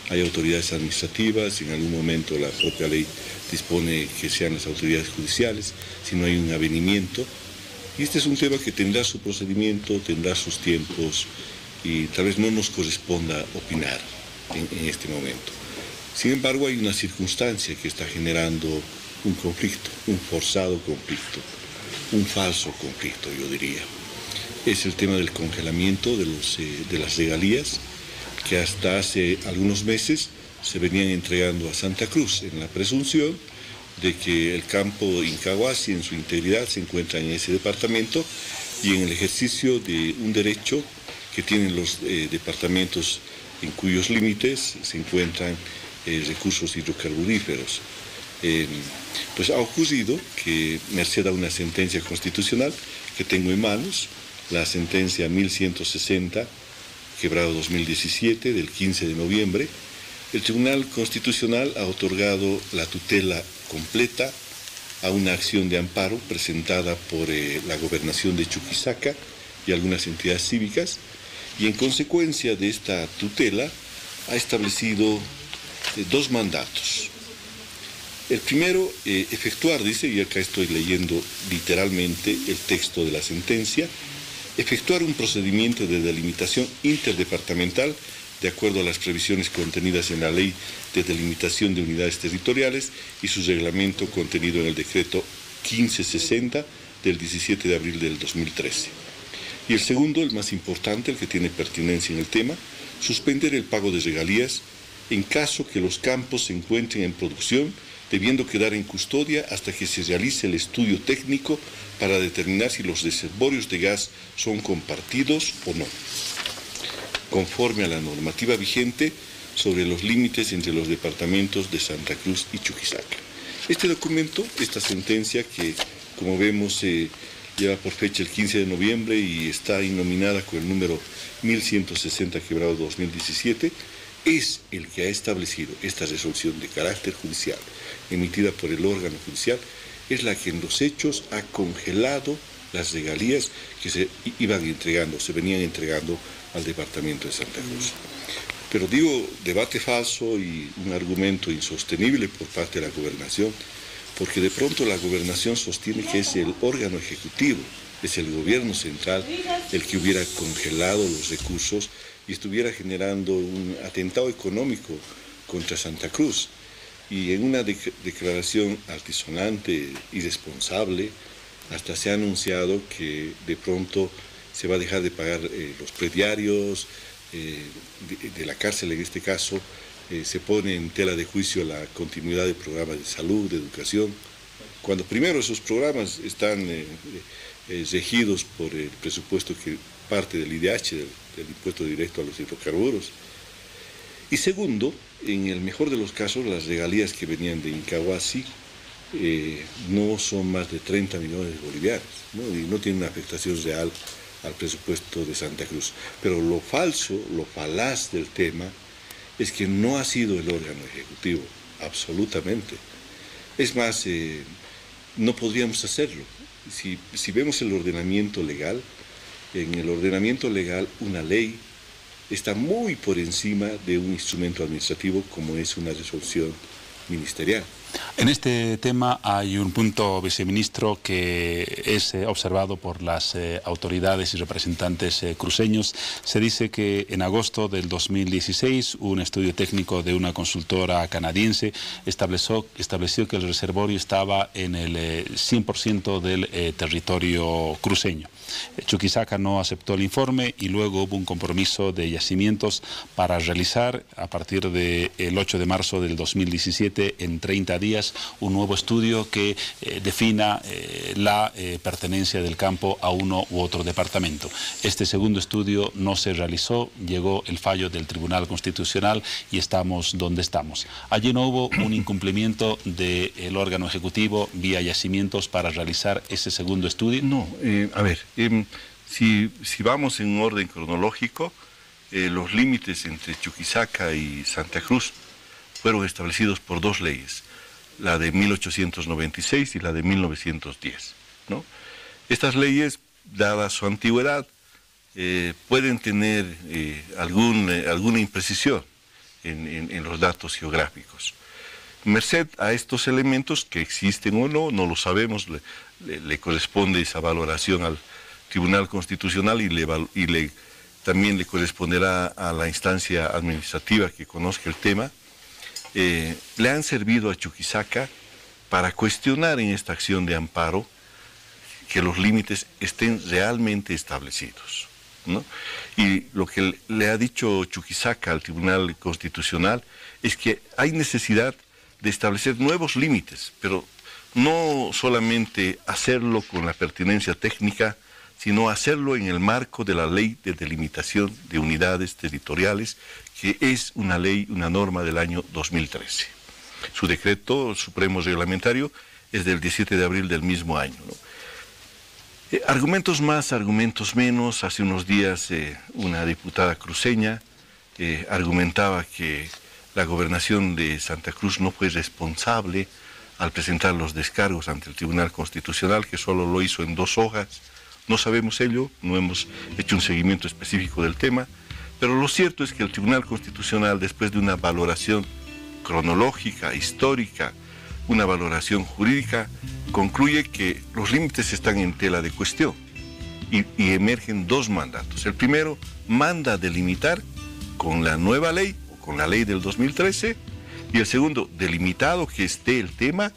Hay autoridades administrativas, en algún momento la propia ley dispone que sean las autoridades judiciales, si no hay un avenimiento. Y este es un tema que tendrá su procedimiento, tendrá sus tiempos, y tal vez no nos corresponda opinar en este momento. Sin embargo, hay una circunstancia que está generando un conflicto, un forzado conflicto, un falso conflicto, yo diría. Es el tema del congelamiento de las regalías que hasta hace algunos meses se venían entregando a Santa Cruz en la presunción de que el campo Incahuasi en su integridad se encuentra en ese departamento y en el ejercicio de un derecho que tienen los departamentos en cuyos límites se encuentran recursos hidrocarburíferos. Pues ha ocurrido que, merced a una sentencia constitucional que tengo en manos, la sentencia 1160, quebrado 2017, del 15 de noviembre, el Tribunal Constitucional ha otorgado la tutela completa a una acción de amparo presentada por la Gobernación de Chuquisaca y algunas entidades cívicas, y en consecuencia de esta tutela ha establecido dos mandatos. El primero, efectuar, dice, y acá estoy leyendo literalmente el texto de la sentencia, efectuar un procedimiento de delimitación interdepartamental de acuerdo a las previsiones contenidas en la Ley de Delimitación de Unidades Territoriales y su reglamento contenido en el decreto 1560 del 17 de abril del 2013. Y el segundo, el más importante, el que tiene pertinencia en el tema, suspender el pago de regalías en caso que los campos se encuentren en producción, debiendo quedar en custodia hasta que se realice el estudio técnico para determinar si los reservorios de gas son compartidos o no, conforme a la normativa vigente sobre los límites entre los departamentos de Santa Cruz y Chuquisaca. Este documento, esta sentencia que, como vemos, lleva por fecha el 15 de noviembre y está innominada con el número 1160 quebrado 2017, es el que ha establecido esta resolución de carácter judicial emitida por el órgano judicial, es la que en los hechos ha congelado las regalías que se venían entregando al departamento de Santa Cruz. Pero digo, debate falso y un argumento insostenible por parte de la gobernación, porque de pronto la gobernación sostiene que es el órgano ejecutivo, es el gobierno central el que hubiera congelado los recursos y estuviera generando un atentado económico contra Santa Cruz. Y en una declaración altisonante, irresponsable, hasta se ha anunciado que de pronto se va a dejar de pagar los prediarios de la cárcel, en este caso. Se pone en tela de juicio la continuidad de programas de salud, de educación, cuando primero esos programas están regidos por el presupuesto que parte del IDH, del impuesto directo a los hidrocarburos. Y segundo, en el mejor de los casos, las regalías que venían de Incahuasi no son más de 30 millones de bolivianos, ¿no? Y no tienen una afectación real al presupuesto de Santa Cruz. Pero lo falso, lo falaz del tema es que no ha sido el órgano ejecutivo, absolutamente. Es más, no podríamos hacerlo. Si vemos el ordenamiento legal, en el ordenamiento legal una ley está muy por encima de un instrumento administrativo como es una resolución ministerial. En este tema hay un punto, viceministro, que es observado por las autoridades y representantes cruceños. Se dice que en agosto del 2016 un estudio técnico de una consultora canadiense estableció que el reservorio estaba en el 100% del territorio cruceño. Chuquisaca no aceptó el informe y luego hubo un compromiso de yacimientos para realizar a partir del 8 de marzo del 2017 en 30 días un nuevo estudio que defina la pertenencia del campo a uno u otro departamento. Este segundo estudio no se realizó, llegó el fallo del Tribunal Constitucional y estamos donde estamos. Allí no hubo un incumplimiento del órgano ejecutivo vía yacimientos para realizar ese segundo estudio. No, a ver, si vamos en orden cronológico, los límites entre Chuquisaca y Santa Cruz fueron establecidos por dos leyes, la de 1896 y la de 1910, ¿no? Estas leyes, dada su antigüedad, pueden tener alguna imprecisión en los datos geográficos. Merced a estos elementos, que existen o no lo sabemos, le corresponde esa valoración al Tribunal Constitucional y también le corresponderá a la instancia administrativa que conozca el tema. Le han servido a Chuquisaca para cuestionar en esta acción de amparo que los límites estén realmente establecidos, ¿no? Y lo que le ha dicho Chuquisaca al Tribunal Constitucional es que hay necesidad de establecer nuevos límites, pero no solamente hacerlo con la pertinencia técnica, sino hacerlo en el marco de la Ley de Delimitación de Unidades Territoriales, que es una ley, una norma del año 2013. Su decreto supremo reglamentario es del 17 de abril del mismo año, ¿no? Argumentos más, argumentos menos. Hace unos días una diputada cruceña argumentaba que la gobernación de Santa Cruz no fue responsable al presentar los descargos ante el Tribunal Constitucional, que solo lo hizo en 2 hojas. No sabemos ello, no hemos hecho un seguimiento específico del tema, pero lo cierto es que el Tribunal Constitucional, después de una valoración cronológica, histórica, una valoración jurídica, concluye que los límites están en tela de cuestión y emergen 2 mandatos. El primero manda delimitar con la nueva ley, o con la ley del 2013, y el segundo, delimitado que esté el tema,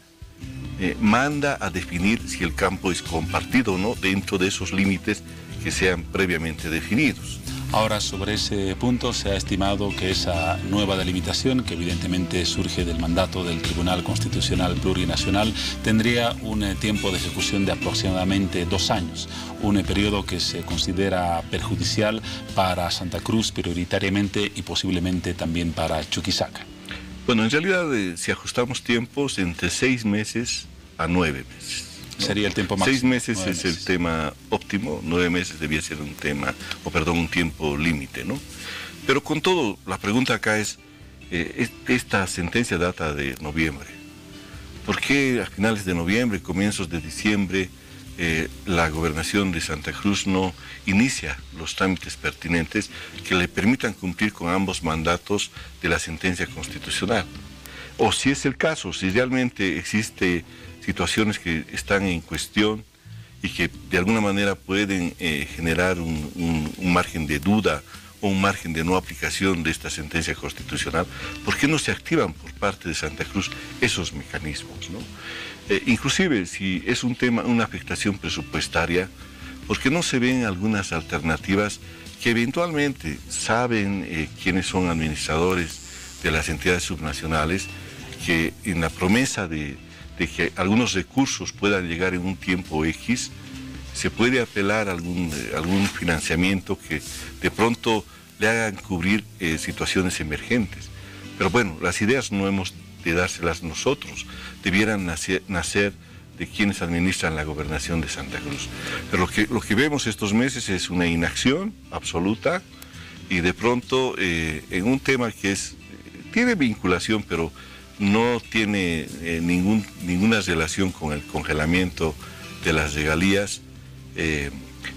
manda a definir si el campo es compartido o no dentro de esos límites que sean previamente definidos. Ahora, sobre ese punto, se ha estimado que esa nueva delimitación, que evidentemente surge del mandato del Tribunal Constitucional Plurinacional, tendría un tiempo de ejecución de aproximadamente 2 años, un periodo que se considera perjudicial para Santa Cruz prioritariamente y posiblemente también para Chuquisaca. Bueno, en realidad, si ajustamos tiempos, entre 6 meses a 9 meses. ¿No? Sería el tiempo máximo. 6 meses es el tema óptimo, 9 meses debía ser un tiempo límite, ¿no? Pero con todo, la pregunta acá es, esta sentencia data de noviembre. ¿Por qué a finales de noviembre, comienzos de diciembre, la gobernación de Santa Cruz no inicia los trámites pertinentes que le permitan cumplir con ambos mandatos de la sentencia constitucional? O si es el caso, si realmente existe situaciones que están en cuestión y que de alguna manera pueden generar un margen de duda o un margen de no aplicación de esta sentencia constitucional, ¿por qué no se activan por parte de Santa Cruz esos mecanismos, ¿no? Inclusive, si es un tema, una afectación presupuestaria, ¿por qué no se ven algunas alternativas que eventualmente saben quiénes son administradores de las entidades subnacionales, que en la promesa de que algunos recursos puedan llegar en un tiempo X, se puede apelar a algún financiamiento que de pronto le hagan cubrir situaciones emergentes? Pero bueno, las ideas no hemos de dárselas nosotros, debieran nacer de quienes administran la gobernación de Santa Cruz. Pero lo que vemos estos meses es una inacción absoluta y de pronto en un tema que tiene vinculación, pero no tiene ninguna relación con el congelamiento de las regalías.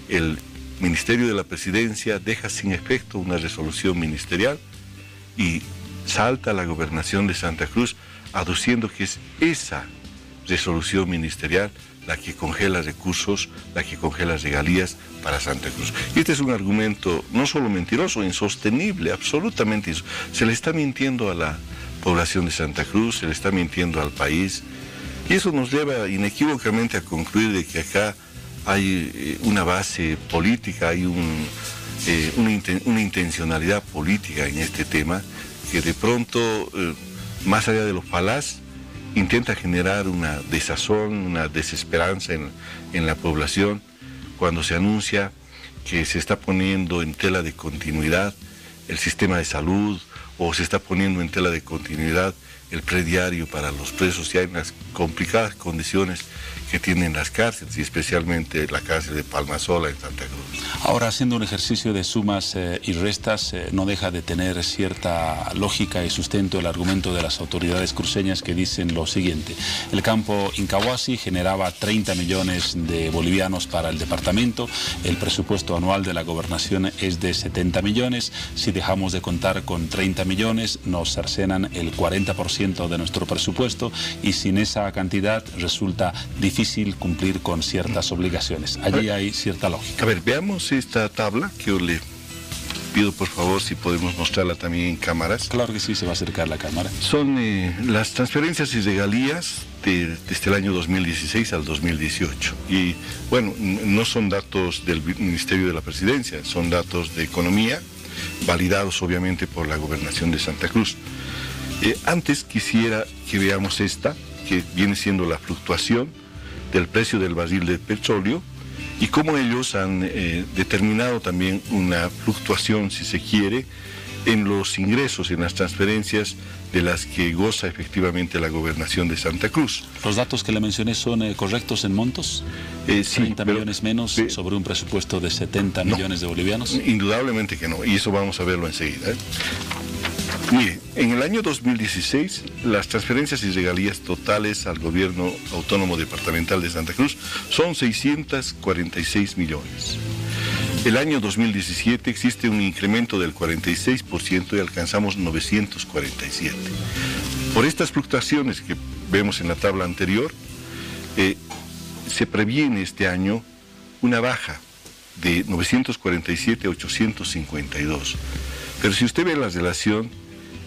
El Ministerio de la Presidencia deja sin efecto una resolución ministerial y salta la gobernación de Santa Cruz aduciendo que es esa resolución ministerial la que congela recursos, la que congela regalías para Santa Cruz. Y este es un argumento no solo mentiroso, insostenible, absolutamente. Se le está mintiendo a la población de Santa Cruz, se le está mintiendo al país. Y eso nos lleva inequívocamente a concluir de que acá hay una base política, hay una intencionalidad política en este tema, que de pronto, más allá de lo falaz, intenta generar una desazón, una desesperanza en la población cuando se anuncia que se está poniendo en tela de continuidad el sistema de salud o se está poniendo en tela de continuidad el prediario para los presos, y hay unas complicadas condiciones que tienen las cárceles, y especialmente la cárcel de Palmasola en Santa Cruz. Ahora, haciendo un ejercicio de sumas y restas, no deja de tener cierta lógica y sustento el argumento de las autoridades cruceñas, que dicen lo siguiente: el campo Incahuasi generaba 30 millones de bolivianos para el departamento, el presupuesto anual de la gobernación es de 70 millones, si dejamos de contar con 30 millones nos cercenan el 40% de nuestro presupuesto, y sin esa cantidad resulta difícil cumplir con ciertas obligaciones. Allí hay cierta lógica. A ver, veamos esta tabla que yo le pido, por favor, si podemos mostrarla también en cámaras. Claro que sí, se va a acercar la cámara. Son las transferencias y regalías desde el año 2016 al 2018. Y bueno, no son datos del Ministerio de la Presidencia, son datos de Economía, validados obviamente por la Gobernación de Santa Cruz. Antes quisiera que veamos esta, que viene siendo la fluctuación del precio del barril de petróleo, y cómo ellos han determinado también una fluctuación, si se quiere, en los ingresos, en las transferencias de las que goza efectivamente la Gobernación de Santa Cruz. ¿Los datos que le mencioné son correctos en montos? Sí, 30 millones menos sobre un presupuesto de 70 millones de bolivianos. Indudablemente que no, y eso vamos a verlo enseguida. Mire, en el año 2016, las transferencias y regalías totales al gobierno autónomo departamental de Santa Cruz son 646 millones. El año 2017 existe un incremento del 46% y alcanzamos 947. Por estas fluctuaciones que vemos en la tabla anterior, se previene este año una baja de 947 a 852. Pero si usted ve la relación,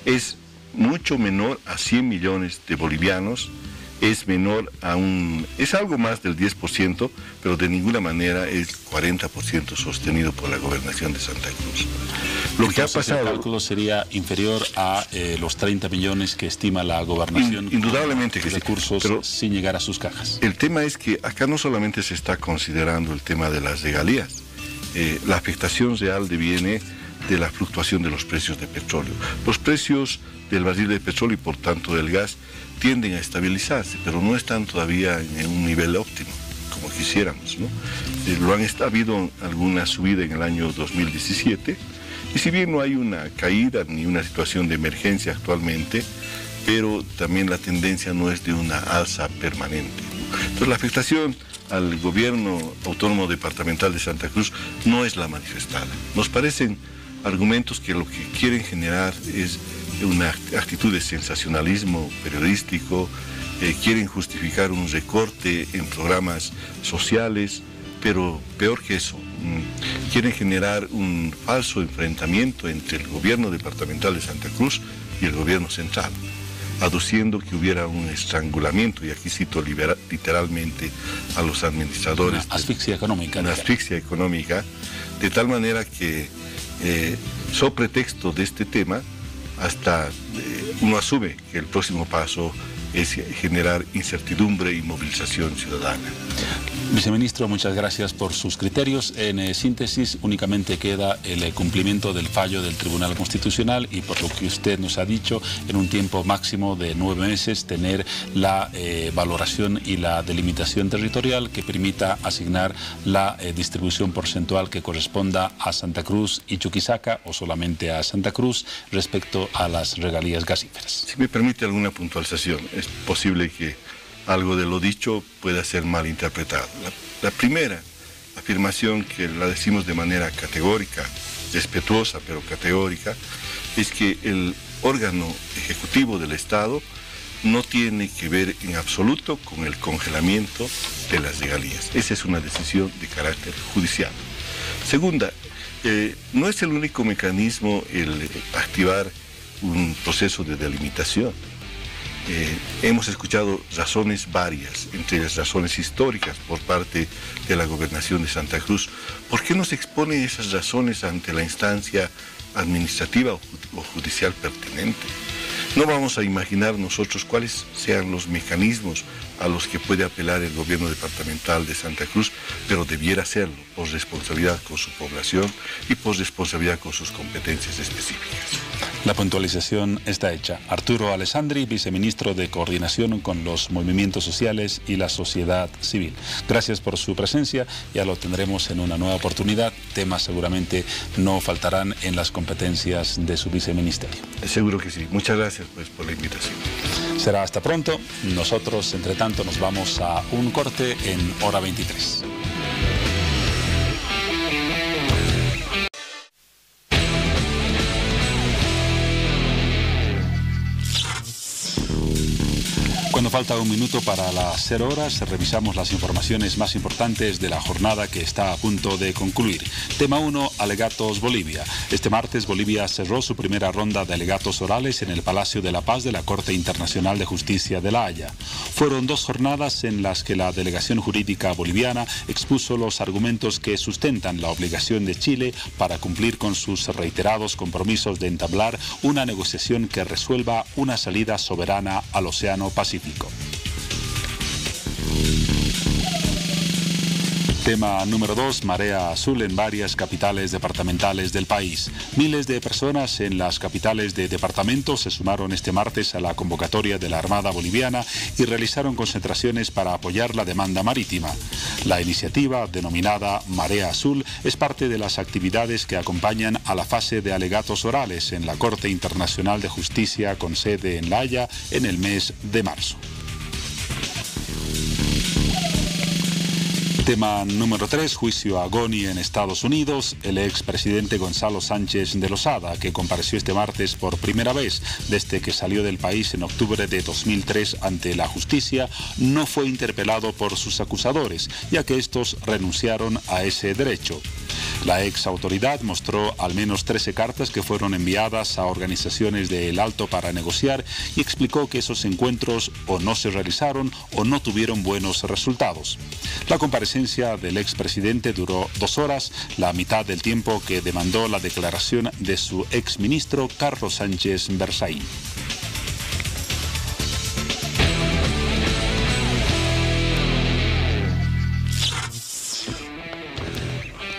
es mucho menor a 100 millones de bolivianos, es menor a es algo más del 10%, pero de ninguna manera es 40% sostenido por la Gobernación de Santa Cruz. Lo que ha pasado, el cálculo sería inferior a los 30 millones que estima la Gobernación. Indudablemente que sí, recursos, pero sin llegar a sus cajas. El tema es que acá no solamente se está considerando el tema de las regalías, la afectación real deviene de la fluctuación de los precios de petróleo. Los precios del barril de petróleo y por tanto del gas tienden a estabilizarse, pero no están todavía en un nivel óptimo, como quisiéramos, ¿no? Ha habido alguna subida en el año 2017, y si bien no hay una caída ni una situación de emergencia actualmente, pero también la tendencia no es de una alza permanente. Entonces la afectación al gobierno autónomo departamental de Santa Cruz no es la manifestada. Nos parecen argumentos que lo que quieren generar es una actitud de sensacionalismo periodístico, quieren justificar un recorte en programas sociales, pero peor que eso, quieren generar un falso enfrentamiento entre el gobierno departamental de Santa Cruz y el gobierno central, aduciendo que hubiera un estrangulamiento, y aquí cito literalmente a los administradores. Una asfixia económica. Una asfixia económica, de tal manera que sobre pretexto de este tema, hasta uno asume que el próximo paso es generar incertidumbre y movilización ciudadana. Viceministro, muchas gracias por sus criterios. En síntesis, únicamente queda el cumplimiento del fallo del Tribunal Constitucional y, por lo que usted nos ha dicho, en un tiempo máximo de 9 meses, tener la valoración y la delimitación territorial que permita asignar la distribución porcentual que corresponda a Santa Cruz y Chuquisaca, o solamente a Santa Cruz, respecto a las regalías gasíferas. Si me permite alguna puntualización, es posible que algo de lo dicho pueda ser mal interpretado. La primera afirmación, que la decimos de manera categórica, respetuosa pero categórica, es que el órgano ejecutivo del Estado no tiene que ver en absoluto con el congelamiento de las regalías. Esa es una decisión de carácter judicial. Segunda, no es el único mecanismo el activar un proceso de delimitación. Hemos escuchado razones varias, entre las razones históricas por parte de la Gobernación de Santa Cruz. ¿Por qué no se exponen esas razones ante la instancia administrativa o judicial pertinente? No vamos a imaginar nosotros cuáles sean los mecanismos a los que puede apelar el gobierno departamental de Santa Cruz, pero debiera hacerlo por responsabilidad con su población y por responsabilidad con sus competencias específicas. La puntualización está hecha. Arturo Alessandri, viceministro de Coordinación con los Movimientos Sociales y la Sociedad Civil. Gracias por su presencia, ya lo tendremos en una nueva oportunidad. Temas seguramente no faltarán en las competencias de su viceministerio. Seguro que sí. Muchas gracias pues, por la invitación. Será hasta pronto. Nosotros, entre tanto, nos vamos a un corte en Hora 23. Cuando falta un minuto para las 0 horas, revisamos las informaciones más importantes de la jornada que está a punto de concluir. Tema 1, alegatos Bolivia. Este martes Bolivia cerró su primera ronda de alegatos orales en el Palacio de la Paz de la Corte Internacional de Justicia de La Haya. Fueron 2 jornadas en las que la delegación jurídica boliviana expuso los argumentos que sustentan la obligación de Chile para cumplir con sus reiterados compromisos de entablar una negociación que resuelva una salida soberana al Océano Pacífico. Tema número 2, marea azul en varias capitales departamentales del país. Miles de personas en las capitales de departamentos se sumaron este martes a la convocatoria de la Armada Boliviana y realizaron concentraciones para apoyar la demanda marítima. La iniciativa, denominada Marea Azul, es parte de las actividades que acompañan a la fase de alegatos orales en la Corte Internacional de Justicia con sede en La Haya en el mes de marzo. Tema número 3, juicio a Goni en Estados Unidos. El expresidente Gonzalo Sánchez de Lozada, que compareció este martes por primera vez desde que salió del país en octubre de 2003 ante la justicia, no fue interpelado por sus acusadores, ya que estos renunciaron a ese derecho. La ex autoridad mostró al menos 13 cartas que fueron enviadas a organizaciones del Alto para negociar y explicó que esos encuentros o no se realizaron o no tuvieron buenos resultados. La comparecencia del expresidente duró 2 horas, la mitad del tiempo que demandó la declaración de su exministro Carlos Sánchez Berzaín.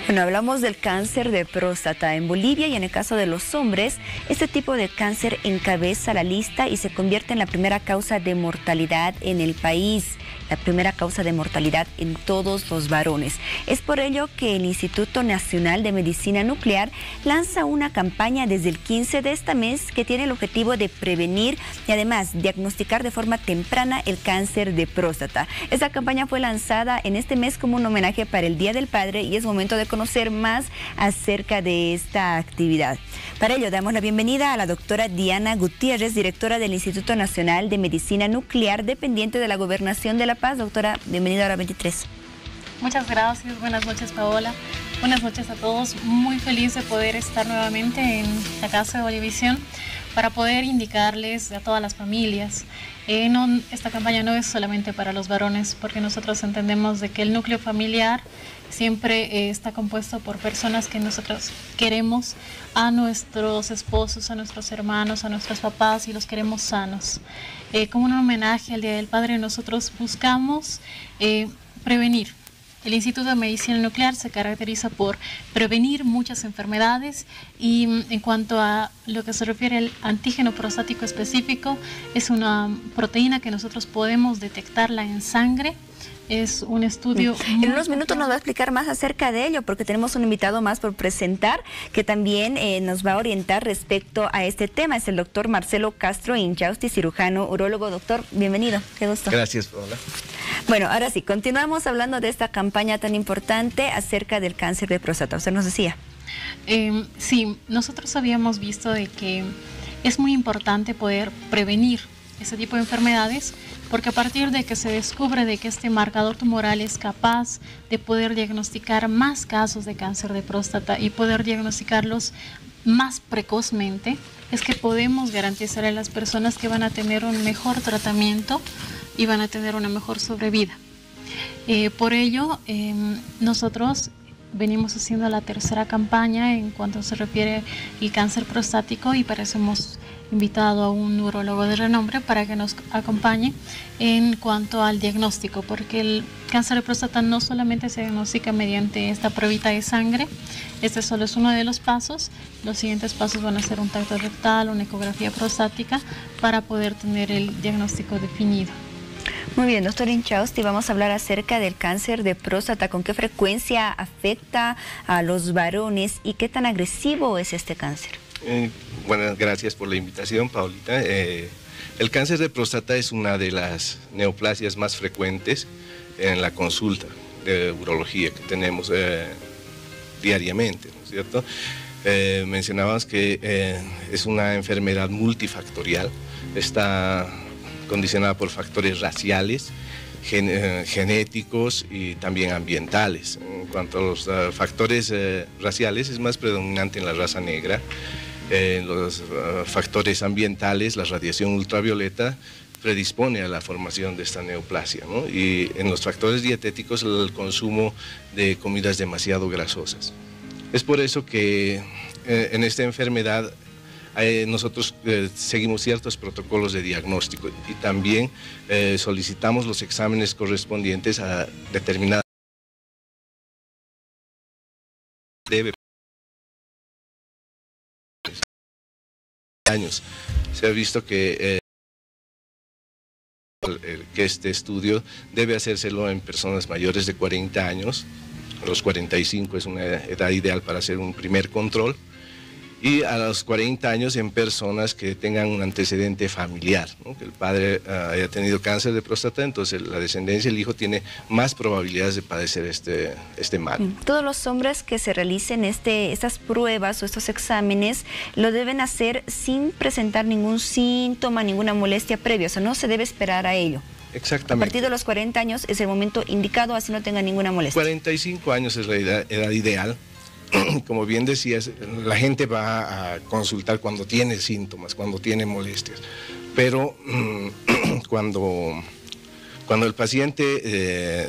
Bueno, hablamos del cáncer de próstata en Bolivia y en el caso de los hombres, este tipo de cáncer encabeza la lista y se convierte en la primera causa de mortalidad en el país. La primera causa de mortalidad en todos los varones. Es por ello que el Instituto Nacional de Medicina Nuclear lanza una campaña desde el 15 de este mes que tiene el objetivo de prevenir y además diagnosticar de forma temprana el cáncer de próstata. Esta campaña fue lanzada en este mes como un homenaje para el Día del Padre y es momento de conocer más acerca de esta actividad. Para ello damos la bienvenida a la doctora Diana Gutiérrez, directora del Instituto Nacional de Medicina Nuclear, dependiente de la Gobernación de La Paz. Doctora, bienvenida a Hora 23. Muchas gracias, buenas noches Paola, buenas noches a todos, muy feliz de poder estar nuevamente en la casa de Bolivisión para poder indicarles a todas las familias. Esta campaña no es solamente para los varones, porque nosotros entendemos de que el núcleo familiar siempre está compuesto por personas que nosotros queremos, a nuestros esposos, a nuestros hermanos, a nuestros papás y los queremos sanos. Como un homenaje al Día del Padre nosotros buscamos prevenir. El Instituto de Medicina Nuclear se caracteriza por prevenir muchas enfermedades y en cuanto a lo que se refiere al antígeno prostático específico, es una proteína que nosotros podemos detectarla en sangre. Es un estudio... En unos minutos nos va a explicar más acerca de ello, porque tenemos un invitado más por presentar, que también nos va a orientar respecto a este tema. Es el doctor Marcelo Castro Inchausti, cirujano urólogo. Doctor, bienvenido. Qué gusto. Gracias, Paola. Bueno, ahora sí, continuamos hablando de esta campaña tan importante acerca del cáncer de próstata. Usted nos decía. Sí, nosotros habíamos visto de que es muy importante poder prevenir ese tipo de enfermedades, porque a partir de que se descubre de que este marcador tumoral es capaz de poder diagnosticar más casos de cáncer de próstata y poder diagnosticarlos más precozmente, es que podemos garantizar a las personas que van a tener un mejor tratamiento y van a tener una mejor sobrevida. Por ello, nosotros venimos haciendo la tercera campaña en cuanto se refiere al cáncer prostático, y para eso hemos invitado a un neurólogo de renombre para que nos acompañe en cuanto al diagnóstico, porque el cáncer de próstata no solamente se diagnostica mediante esta pruebita de sangre. Este solo es uno de los pasos. Los siguientes pasos van a ser un tacto rectal, una ecografía prostática, para poder tener el diagnóstico definido. Muy bien, doctor Inchausti, vamos a hablar acerca del cáncer de próstata. ¿Con qué frecuencia afecta a los varones y qué tan agresivo es este cáncer? Bueno, gracias por la invitación, Paulita. El cáncer de próstata es una de las neoplasias más frecuentes en la consulta de urología que tenemos diariamente, ¿no es cierto? Mencionabas que es una enfermedad multifactorial, está condicionada por factores raciales, genéticos y también ambientales. En cuanto a los factores raciales, es más predominante en la raza negra. En los factores ambientales, la radiación ultravioleta predispone a la formación de esta neoplasia, ¿no? Y en los factores dietéticos, el consumo de comidas demasiado grasosas. Es por eso que en esta enfermedad nosotros seguimos ciertos protocolos de diagnóstico y también solicitamos los exámenes correspondientes a determinadas años. Se ha visto que este estudio debe hacérselo en personas mayores de 40 años. Los 45 es una edad ideal para hacer un primer control. Y a los 40 años en personas que tengan un antecedente familiar, ¿no? Que el padre haya tenido cáncer de próstata, entonces la descendencia, el hijo, tiene más probabilidades de padecer este mal. Todos los hombres que se realicen estas pruebas o estos exámenes lo deben hacer sin presentar ningún síntoma, ninguna molestia previa, o sea, no se debe esperar a ello. Exactamente. A partir de los 40 años es el momento indicado, así no tenga ninguna molestia. 45 años es la edad ideal. Como bien decías, la gente va a consultar cuando tiene síntomas, cuando tiene molestias, pero cuando el paciente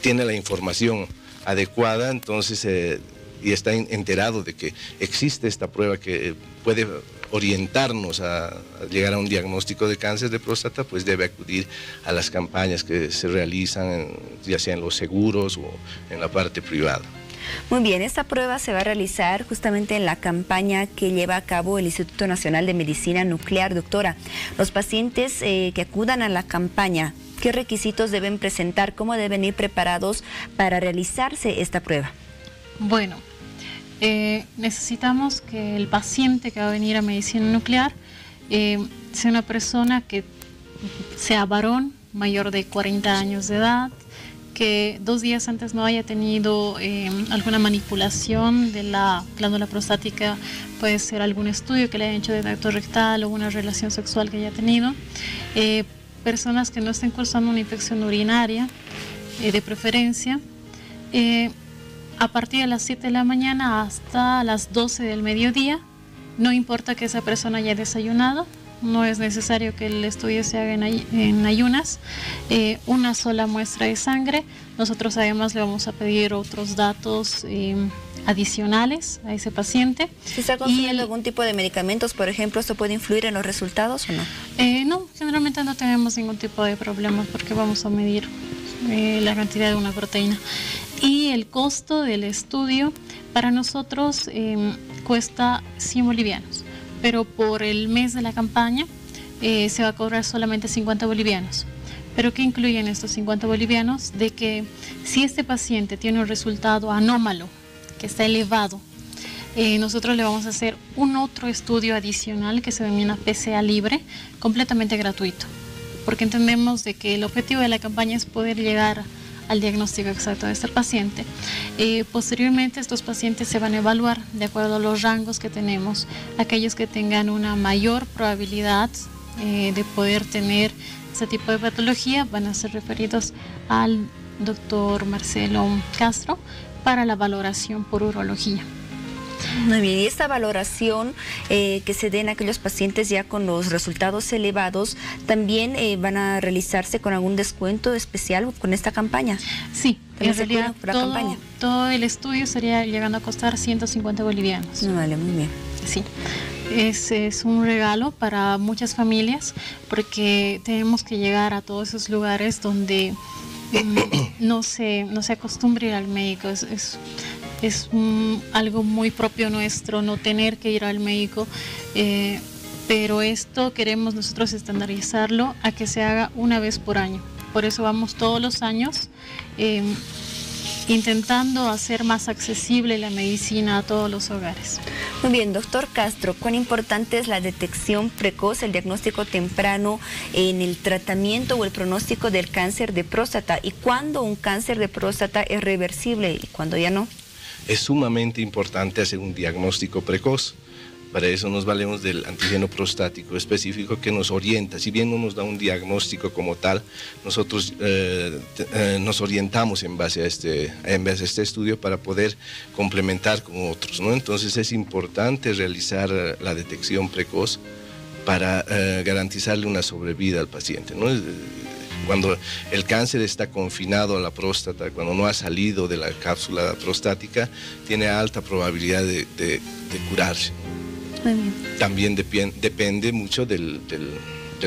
tiene la información adecuada, entonces y está enterado de que existe esta prueba que puede orientarnos a llegar a un diagnóstico de cáncer de próstata, pues debe acudir a las campañas que se realizan, ya sea en los seguros o en la parte privada. Muy bien, esta prueba se va a realizar justamente en la campaña que lleva a cabo el Instituto Nacional de Medicina Nuclear. Doctora, los pacientes que acudan a la campaña, ¿qué requisitos deben presentar? ¿Cómo deben ir preparados para realizarse esta prueba? Bueno, necesitamos que el paciente que va a venir a medicina nuclear sea una persona que sea varón, mayor de 40 años de edad, que 2 días antes no haya tenido alguna manipulación de la glándula prostática, puede ser algún estudio que le hayan hecho de tacto rectal o una relación sexual que haya tenido, personas que no estén cursando una infección urinaria, de preferencia, a partir de las 7 de la mañana hasta las 12 del mediodía, no importa que esa persona haya desayunado. No es necesario que el estudio se haga en ayunas, una sola muestra de sangre. Nosotros además le vamos a pedir otros datos adicionales a ese paciente. ¿Si está consumiendo algún tipo de medicamentos, por ejemplo, esto puede influir en los resultados o no? No, generalmente no tenemos ningún tipo de problemas porque vamos a medir la cantidad de una proteína. Y el costo del estudio para nosotros cuesta 100 bolivianos. Pero por el mes de la campaña se va a cobrar solamente 50 bolivianos. ¿Pero qué incluyen estos 50 bolivianos? De que si este paciente tiene un resultado anómalo, que está elevado, nosotros le vamos a hacer un otro estudio adicional que se denomina PSA libre, completamente gratuito. Porque entendemos de que el objetivo de la campaña es poder llegar al diagnóstico exacto de este paciente. Posteriormente estos pacientes se van a evaluar de acuerdo a los rangos que tenemos, aquellos que tengan una mayor probabilidad de poder tener ese tipo de patología van a ser referidos al doctor Marcelo Castro para la valoración por urología. Muy bien, y esta valoración que se den a aquellos pacientes ya con los resultados elevados, ¿también van a realizarse con algún descuento especial con esta campaña? Sí, en realidad todo el estudio estaría llegando a costar 150 bolivianos. Vale, muy bien. Sí. Es un regalo para muchas familias porque tenemos que llegar a todos esos lugares donde no se acostumbra ir al médico. Es algo muy propio nuestro no tener que ir al médico, pero esto queremos nosotros estandarizarlo a que se haga una vez por año. Por eso vamos todos los años intentando hacer más accesible la medicina a todos los hogares. Muy bien, doctor Castro, ¿cuán importante es la detección precoz, el diagnóstico temprano en el tratamiento o el pronóstico del cáncer de próstata? ¿Y cuándo un cáncer de próstata es reversible y cuándo ya no? Es sumamente importante hacer un diagnóstico precoz. Para eso nos valemos del antígeno prostático específico que nos orienta. Si bien no nos da un diagnóstico como tal, nosotros nos orientamos en base a este estudio para poder complementar con otros, ¿no? Entonces es importante realizar la detección precoz para garantizarle una sobrevida al paciente, ¿no? Cuando el cáncer está confinado a la próstata, cuando no ha salido de la cápsula prostática, tiene alta probabilidad de curarse. También depende mucho del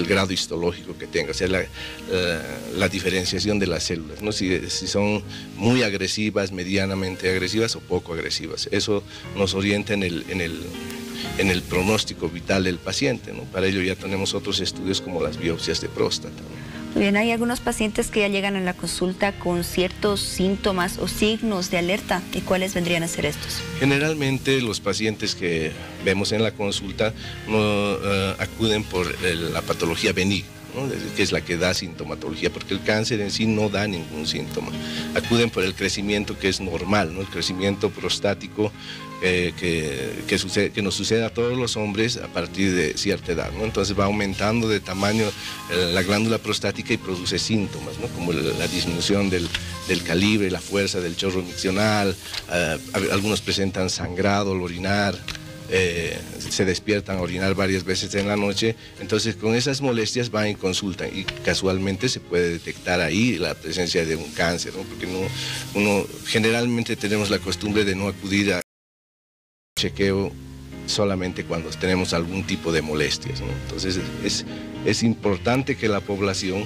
grado histológico que tenga, o sea, la diferenciación de las células, ¿no? Si son muy agresivas, medianamente agresivas o poco agresivas. Eso nos orienta en el pronóstico vital del paciente, ¿no? Para ello ya tenemos otros estudios como las biopsias de próstata, ¿no? Muy bien, hay algunos pacientes que ya llegan a la consulta con ciertos síntomas o signos de alerta. ¿Y cuáles vendrían a ser estos? Generalmente los pacientes que vemos en la consulta acuden por la patología benigna, ¿no? Que es la que da sintomatología, porque el cáncer en sí no da ningún síntoma. Acuden por el crecimiento que es normal, ¿no? El crecimiento prostático que nos sucede a todos los hombres a partir de cierta edad, ¿no? Entonces va aumentando de tamaño la glándula prostática y produce síntomas, ¿no? Como la disminución del calibre, la fuerza del chorro miccional, algunos presentan sangrado al orinar, se despiertan a orinar varias veces en la noche. Entonces con esas molestias van y consultan y casualmente se puede detectar ahí la presencia de un cáncer, ¿no? Porque uno generalmente tenemos la costumbre de no acudir a chequeo solamente cuando tenemos algún tipo de molestias, ¿no? Entonces es importante que la población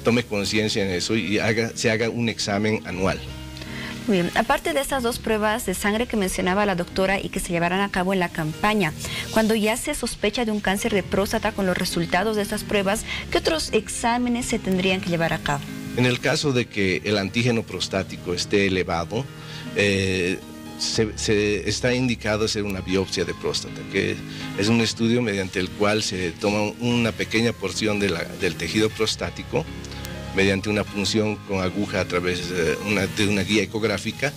tome conciencia en eso y se haga un examen anual. Muy bien, aparte de estas dos pruebas de sangre que mencionaba la doctora y que se llevarán a cabo en la campaña, cuando ya se sospecha de un cáncer de próstata con los resultados de estas pruebas, ¿qué otros exámenes se tendrían que llevar a cabo? En el caso de que el antígeno prostático esté elevado, está indicado hacer una biopsia de próstata, que es un estudio mediante el cual se toma una pequeña porción del tejido prostático mediante una punción con aguja a través de una guía ecográfica,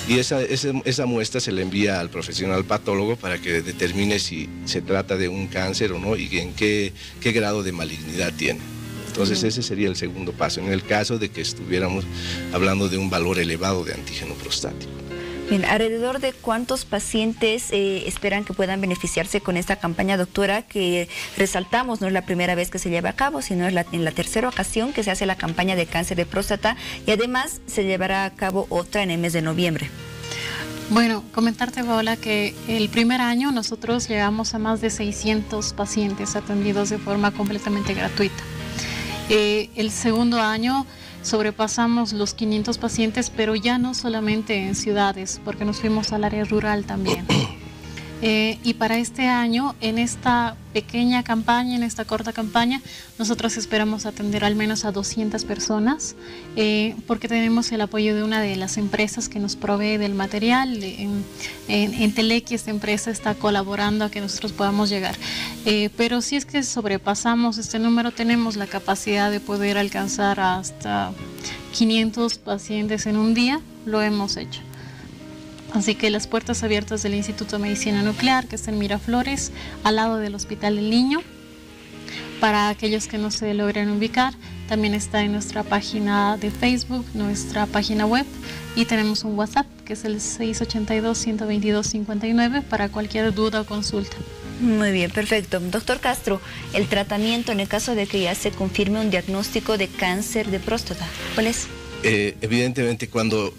y esa muestra se le envía al profesional patólogo para que determine si se trata de un cáncer o no y en qué grado de malignidad tiene. Entonces ese sería el segundo paso, en el caso de que estuviéramos hablando de un valor elevado de antígeno prostático. Bien, ¿alrededor de cuántos pacientes esperan que puedan beneficiarse con esta campaña, doctora? Que resaltamos, no es la primera vez que se lleva a cabo, sino es en la tercera ocasión que se hace la campaña de cáncer de próstata, y además se llevará a cabo otra en el mes de noviembre. Bueno, comentarte, Paola, que el primer año nosotros llegamos a más de 600 pacientes atendidos de forma completamente gratuita. El segundo año sobrepasamos los 500 pacientes, pero ya no solamente en ciudades, porque nos fuimos al área rural también. Y para este año, en esta pequeña campaña, en esta corta campaña, nosotros esperamos atender al menos a 200 personas, porque tenemos el apoyo de una de las empresas que nos provee del material. En Telequi esta empresa está colaborando a que nosotros podamos llegar. Pero si es que sobrepasamos este número, tenemos la capacidad de poder alcanzar hasta 500 pacientes en un día, lo hemos hecho. Así que las puertas abiertas del Instituto de Medicina Nuclear, que está en Miraflores, al lado del Hospital del Niño. Para aquellos que no se logren ubicar, también está en nuestra página de Facebook, nuestra página web, y tenemos un WhatsApp que es el 682-122-59 para cualquier duda o consulta. Muy bien, perfecto. Doctor Castro, el tratamiento en el caso de que ya se confirme un diagnóstico de cáncer de próstata, ¿cuál es? Evidentemente, cuando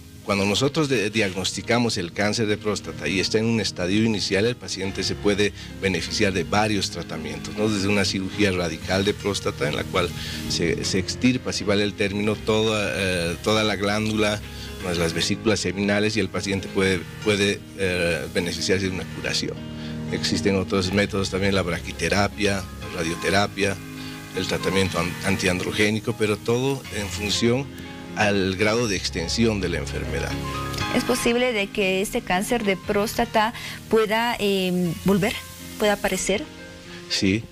nosotros diagnosticamos el cáncer de próstata y está en un estadio inicial, el paciente se puede beneficiar de varios tratamientos, ¿no? Desde una cirugía radical de próstata en la cual se extirpa, si vale el término, toda la glándula, las vesículas seminales, y el paciente puede beneficiarse de una curación. Existen otros métodos también, la braquiterapia, la radioterapia, el tratamiento antiandrogénico, pero todo en función al grado de extensión de la enfermedad. ¿Es posible de que este cáncer de próstata pueda volver, pueda aparecer? Sí,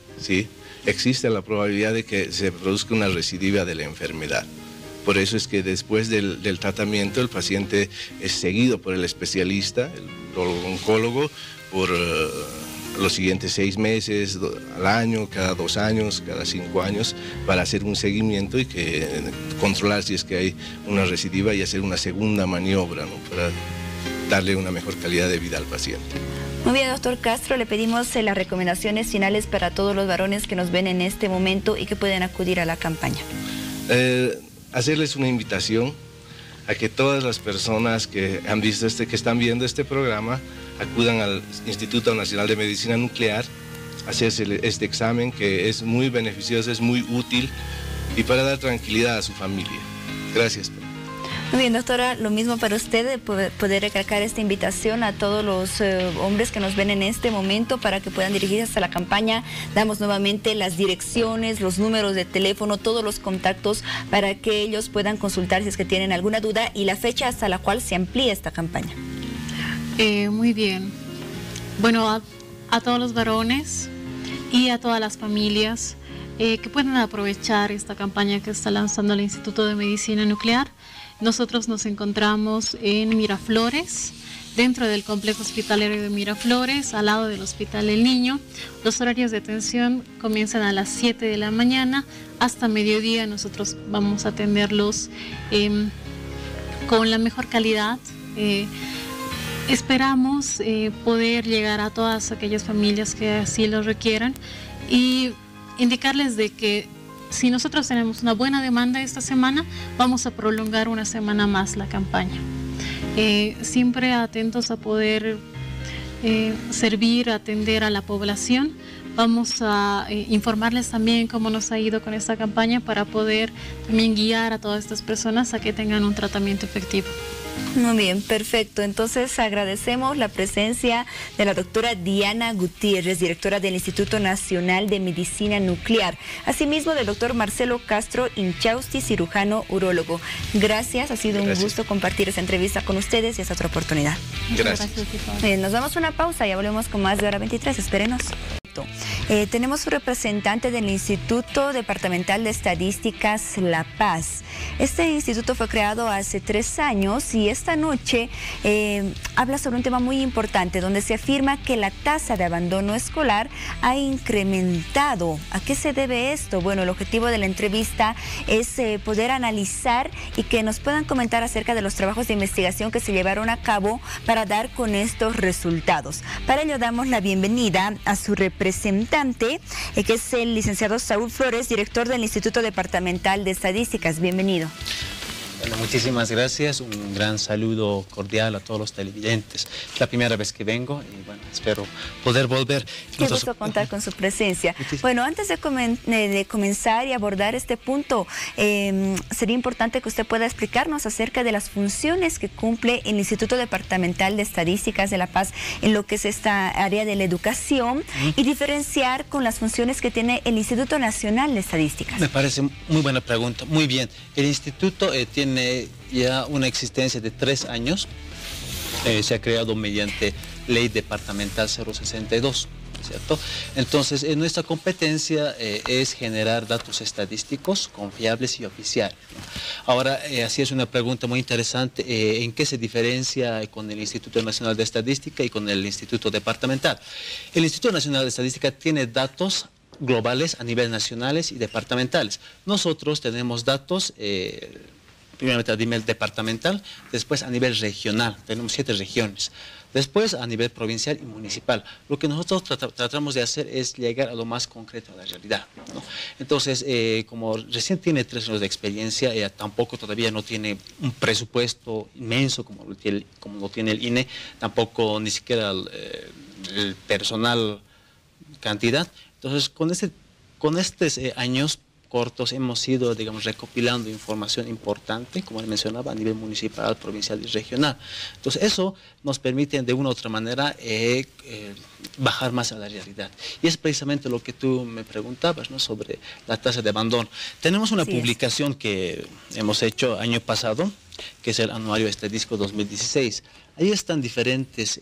existe la probabilidad de que se produzca una recidiva de la enfermedad. Por eso es que después del tratamiento el paciente es seguido por el especialista, el oncólogo, por los siguientes 6 meses, al año, cada 2 años, cada 5 años, para hacer un seguimiento y controlar si es que hay una recidiva y hacer una segunda maniobra, ¿no? Para darle una mejor calidad de vida al paciente. Muy bien, doctor Castro, le pedimos las recomendaciones finales para todos los varones que nos ven en este momento y que pueden acudir a la campaña. Hacerles una invitación a que todas las personas que han visto que están viendo este programa acudan al Instituto Nacional de Medicina Nuclear a hacerse este examen, que es muy beneficioso, es muy útil y para dar tranquilidad a su familia. Gracias. Muy bien, doctora, lo mismo para usted, poder recalcar esta invitación a todos los hombres que nos ven en este momento para que puedan dirigirse hasta la campaña. Damos nuevamente las direcciones, los números de teléfono, todos los contactos para que ellos puedan consultar si es que tienen alguna duda y la fecha hasta la cual se amplía esta campaña. Muy bien. Bueno, a todos los varones y a todas las familias que puedan aprovechar esta campaña que está lanzando el Instituto de Medicina Nuclear. Nosotros nos encontramos en Miraflores, dentro del complejo hospitalario de Miraflores, al lado del Hospital del Niño. Los horarios de atención comienzan a las 7 de la mañana hasta mediodía. Nosotros vamos a atenderlos con la mejor calidad. Esperamos poder llegar a todas aquellas familias que así lo requieran y indicarles de que si nosotros tenemos una buena demanda esta semana, vamos a prolongar una semana más la campaña. Siempre atentos a poder servir, atender a la población. Vamos a informarles también cómo nos ha ido con esta campaña para poder también guiar a todas estas personas a que tengan un tratamiento efectivo. Muy bien, perfecto. Entonces agradecemos la presencia de la doctora Diana Gutiérrez, directora del Instituto Nacional de Medicina Nuclear. Asimismo del doctor Marcelo Castro Inchausti, cirujano urólogo. Gracias, ha sido un gusto compartir esta entrevista con ustedes y esta otra oportunidad. Gracias. Nos damos una pausa y volvemos con más de Hora 23. Espérenos. Tenemos un representante del Instituto Departamental de Estadísticas La Paz. Este instituto fue creado hace 3 años y esta noche habla sobre un tema muy importante donde se afirma que la tasa de abandono escolar ha incrementado. ¿A qué se debe esto? Bueno, el objetivo de la entrevista es poder analizar y que nos puedan comentar acerca de los trabajos de investigación que se llevaron a cabo para dar con estos resultados. Para ello damos la bienvenida a su representante, que es el licenciado Saúl Flores, director del Instituto Departamental de Estadísticas. Bienvenido. Bueno, muchísimas gracias, un gran saludo cordial a todos los televidentes. Es la primera vez que vengo y bueno, espero poder volver. Qué gusto contar con su presencia. Bueno, antes de comenzar y abordar este punto, sería importante que usted pueda explicarnos acerca de las funciones que cumple el Instituto Departamental de Estadísticas de La Paz en lo que es esta área de la educación y diferenciar con las funciones que tiene el Instituto Nacional de Estadísticas. Me parece muy buena pregunta. Muy bien, el instituto tiene ya una existencia de 3 años. Se ha creado mediante Ley Departamental 062. ¿cierto? Entonces, nuestra competencia es generar datos estadísticos confiables y oficiales, ¿no? Ahora, así es una pregunta muy interesante, ¿en qué se diferencia con el Instituto Nacional de Estadística y con el Instituto Departamental? El Instituto Nacional de Estadística tiene datos globales a nivel nacionales y departamentales. Nosotros tenemos datos primeramente a nivel departamental, después a nivel regional, tenemos 7 regiones, después a nivel provincial y municipal. Lo que nosotros tratamos de hacer es llegar a lo más concreto a la realidad, ¿no? Entonces, como recién tiene 3 años de experiencia, tampoco todavía no tiene un presupuesto inmenso como lo tiene el INE, tampoco ni siquiera el personal cantidad. Entonces, con estos años cortos hemos ido, digamos, recopilando información importante, como les mencionaba, a nivel municipal, provincial y regional. Entonces, eso nos permite de una u otra manera bajar más a la realidad. Y es precisamente lo que tú me preguntabas, ¿no?, sobre la tasa de abandono. Tenemos una publicación que hemos hecho año pasado, que es el Anuario Estadístico 2016. Ahí están diferentes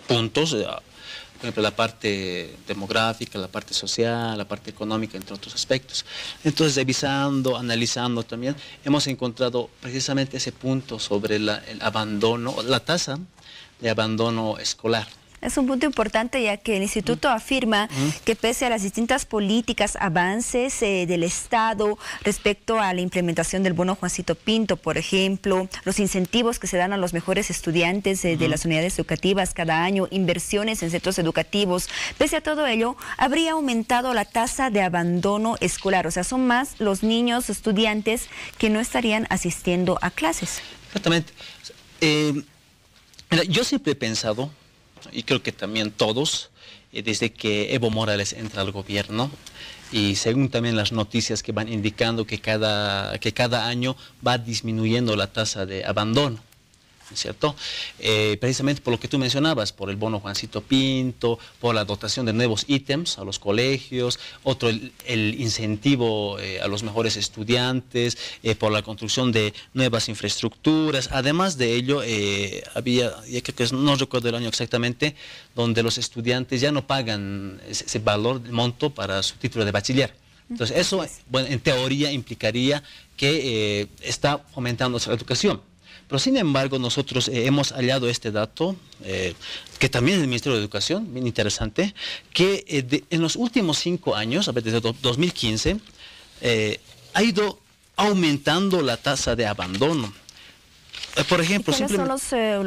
puntos, por ejemplo, la parte demográfica, la parte social, la parte económica, entre otros aspectos. Entonces, revisando, analizando también, hemos encontrado precisamente ese punto sobre el abandono, la tasa de abandono escolar. Es un punto importante, ya que el instituto afirma que pese a las distintas políticas, avances del Estado respecto a la implementación del bono Juancito Pinto, por ejemplo, los incentivos que se dan a los mejores estudiantes de las unidades educativas cada año, inversiones en centros educativos, pese a todo ello, habría aumentado la tasa de abandono escolar. O sea, son más los niños estudiantes que no estarían asistiendo a clases. Exactamente. Mira, yo siempre he pensado, y creo que también todos, desde que Evo Morales entra al gobierno, y según también las noticias que van indicando que cada año va disminuyendo la tasa de abandono, ¿cierto? Precisamente por lo que tú mencionabas, por el bono Juancito Pinto, por la dotación de nuevos ítems a los colegios, otro el incentivo a los mejores estudiantes, por la construcción de nuevas infraestructuras. Además de ello, había, ya creo que no recuerdo el año exactamente, donde los estudiantes ya no pagan ese valor, el monto para su título de bachiller. Entonces eso, bueno, en teoría implicaría que está fomentando la educación. Pero sin embargo nosotros hemos hallado este dato, que también es del Ministerio de Educación, bien interesante, que en los últimos 5 años, desde 2015, ha ido aumentando la tasa de abandono. Por ejemplo, ¿cuáles son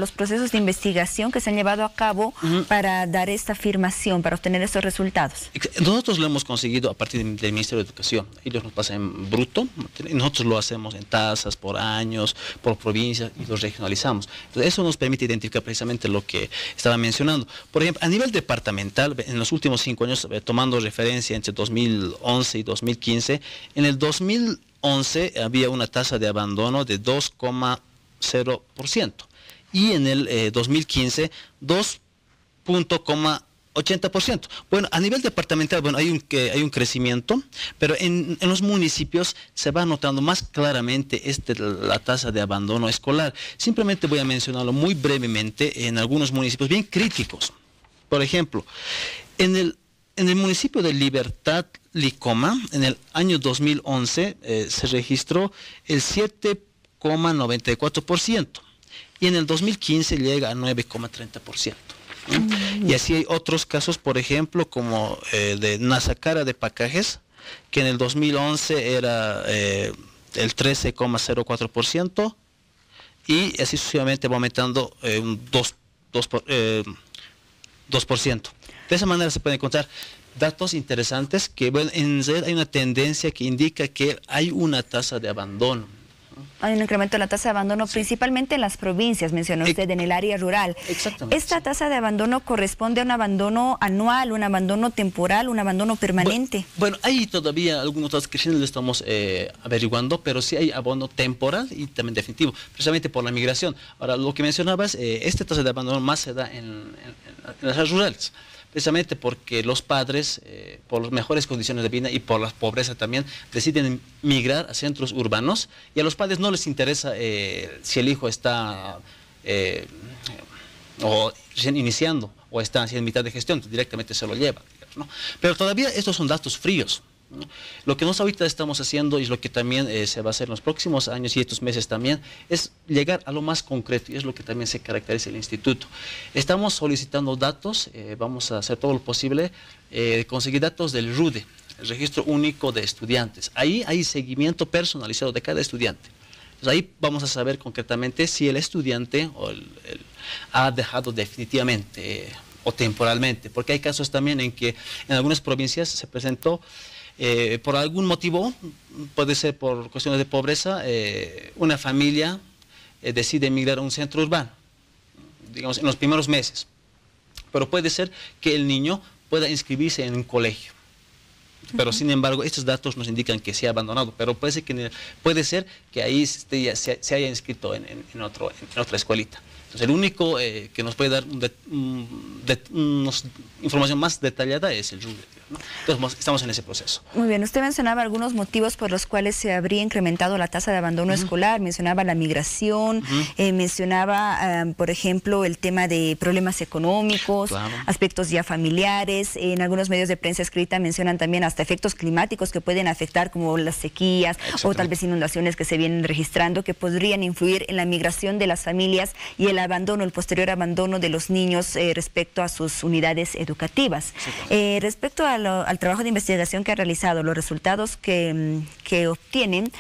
los procesos de investigación que se han llevado a cabo para dar esta afirmación, para obtener estos resultados? Nosotros lo hemos conseguido a partir del Ministerio de Educación. Ellos nos pasan en bruto, nosotros lo hacemos en tasas, por años, por provincias, y los regionalizamos. Entonces, eso nos permite identificar precisamente lo que estaba mencionando. Por ejemplo, a nivel departamental, en los últimos 5 años, tomando referencia entre 2011 y 2015, en el 2011 había una tasa de abandono de 2,0%. Y en el 2015, 2,80%. Bueno, a nivel departamental, bueno, hay un crecimiento, pero en los municipios se va notando más claramente la tasa de abandono escolar. Simplemente voy a mencionarlo muy brevemente en algunos municipios bien críticos. Por ejemplo, en el municipio de Libertad, Licoma, en el año 2011 se registró el 7,94%, y en el 2015 llega a 9,30%. Y así hay otros casos, por ejemplo, como de Nazacara de Pacajes, que en el 2011 era el 13,04%, y así sucesivamente va aumentando un 2%. De esa manera se pueden encontrar datos interesantes que, bueno, en realidad hay una tendencia que indica que hay una tasa de abandono. Hay un incremento de la tasa de abandono, principalmente en las provincias, mencionó usted, en el área rural. Exactamente. ¿Esta tasa de abandono corresponde a un abandono anual, un abandono temporal, un abandono permanente? Bueno, hay todavía algunos datos que sí lo estamos averiguando, pero sí hay abono temporal y también definitivo, precisamente por la migración. Ahora, lo que mencionabas, esta tasa de abandono más se da en las áreas rurales, precisamente porque los padres, por las mejores condiciones de vida y por la pobreza también, deciden migrar a centros urbanos, y a los padres no les interesa si el hijo está o recién iniciando, o están en mitad de gestión, directamente se lo lleva, ¿no? Pero todavía estos son datos fríos, ¿no? Lo que nosotros ahorita estamos haciendo y lo que también se va a hacer en los próximos años y estos meses también es llegar a lo más concreto, y es lo que también se caracteriza el instituto. Estamos solicitando datos, vamos a hacer todo lo posible, conseguir datos del RUDE, el Registro Único de Estudiantes. Ahí hay seguimiento personalizado de cada estudiante. Entonces ahí vamos a saber concretamente si el estudiante ha dejado definitivamente o temporalmente, porque hay casos también en que en algunas provincias se presentó por algún motivo, puede ser por cuestiones de pobreza, una familia decide emigrar a un centro urbano, digamos en los primeros meses, pero puede ser que el niño pueda inscribirse en un colegio. Pero sin embargo, estos datos nos indican que se ha abandonado, pero puede ser que ahí se haya inscrito en otra escuelita. Entonces, el único que nos puede dar una información más detallada es el RUDE, ¿no? Entonces, estamos en ese proceso. Muy bien, usted mencionaba algunos motivos por los cuales se habría incrementado la tasa de abandono escolar, mencionaba la migración, mencionaba, por ejemplo, el tema de problemas económicos, aspectos ya familiares. En algunos medios de prensa escrita mencionan también hasta efectos climáticos que pueden afectar, como las sequías o tal vez inundaciones que se vienen registrando, que podrían influir en la migración de las familias y el posterior abandono de los niños respecto a sus unidades educativas. Respecto al trabajo de investigación que ha realizado, los resultados que obtienen,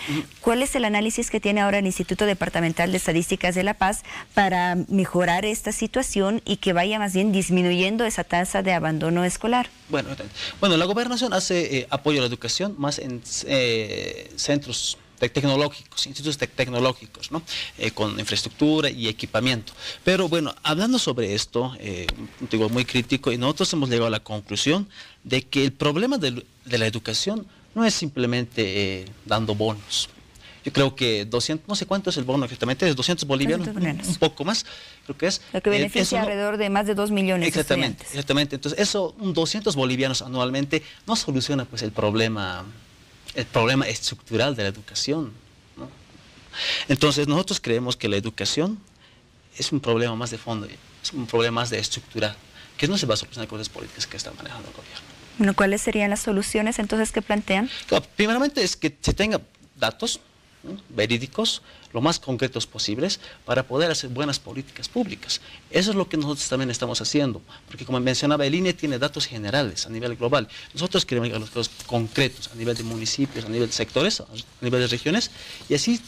¿cuál es el análisis que tiene ahora el Instituto Departamental de Estadísticas de La Paz para mejorar esta situación y que vaya más bien disminuyendo esa tasa de abandono escolar? Bueno, la gobernación hace apoyo a la educación más en centros tecnológicos, institutos tecnológicos, ¿no? Con infraestructura y equipamiento. Pero bueno, hablando sobre esto, digo, muy crítico, y nosotros hemos llegado a la conclusión de que el problema de la educación no es simplemente dando bonos. Yo creo que 200, no sé cuánto es el bono exactamente, es 200 bolivianos, un poco más, creo que es. Lo que beneficia alrededor de más de 2 millones de estudiantes. Exactamente. Entonces, eso, 200 bolivianos anualmente no soluciona pues el problema estructural de la educación, ¿no? Entonces nosotros creemos que la educación es un problema más de fondo, es un problema más de estructural, que no se va a solucionar con las políticas que está manejando el gobierno. Bueno, ¿cuáles serían las soluciones entonces que plantean? Claro, primeramente es que se tenga datos, ¿no?, verídicos, lo más concretos posibles, para poder hacer buenas políticas públicas. Eso es lo que nosotros también estamos haciendo, porque como mencionaba, el INE tiene datos generales a nivel global. Nosotros queremos llegar a los casos concretos, a nivel de municipios, a nivel de sectores, a nivel de regiones, y así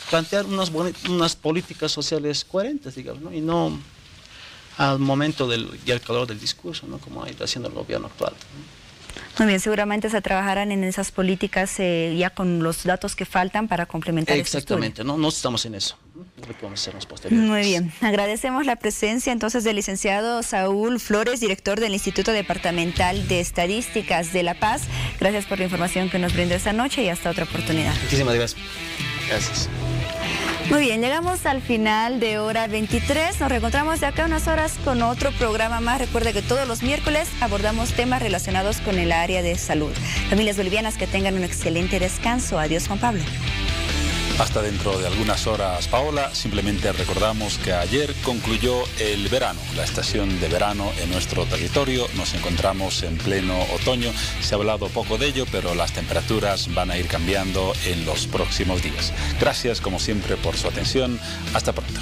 plantear unas políticas sociales coherentes, digamos, ¿no? Y no al momento y al calor del discurso, ¿no?, como ha ido haciendo el gobierno actual, ¿no? Muy bien, seguramente se trabajarán en esas políticas ya con los datos que faltan para complementar. Exactamente, no estamos en eso. Lo que vamos a hacer en los posteriores. Muy bien, agradecemos la presencia entonces del licenciado Saúl Flores, director del Instituto Departamental de Estadísticas de La Paz. Gracias por la información que nos brindó esta noche y hasta otra oportunidad. Muchísimas gracias. Gracias. Muy bien, llegamos al final de Hora 23. Nos reencontramos de acá unas horas con otro programa más. Recuerde que todos los miércoles abordamos temas relacionados con el área de salud. Familias bolivianas, que tengan un excelente descanso. Adiós, Juan Pablo. Hasta dentro de algunas horas, Paola. Simplemente recordamos que ayer concluyó el verano, la estación de verano en nuestro territorio. Nos encontramos en pleno otoño. Se ha hablado poco de ello, pero las temperaturas van a ir cambiando en los próximos días. Gracias, como siempre, por su atención. Hasta pronto.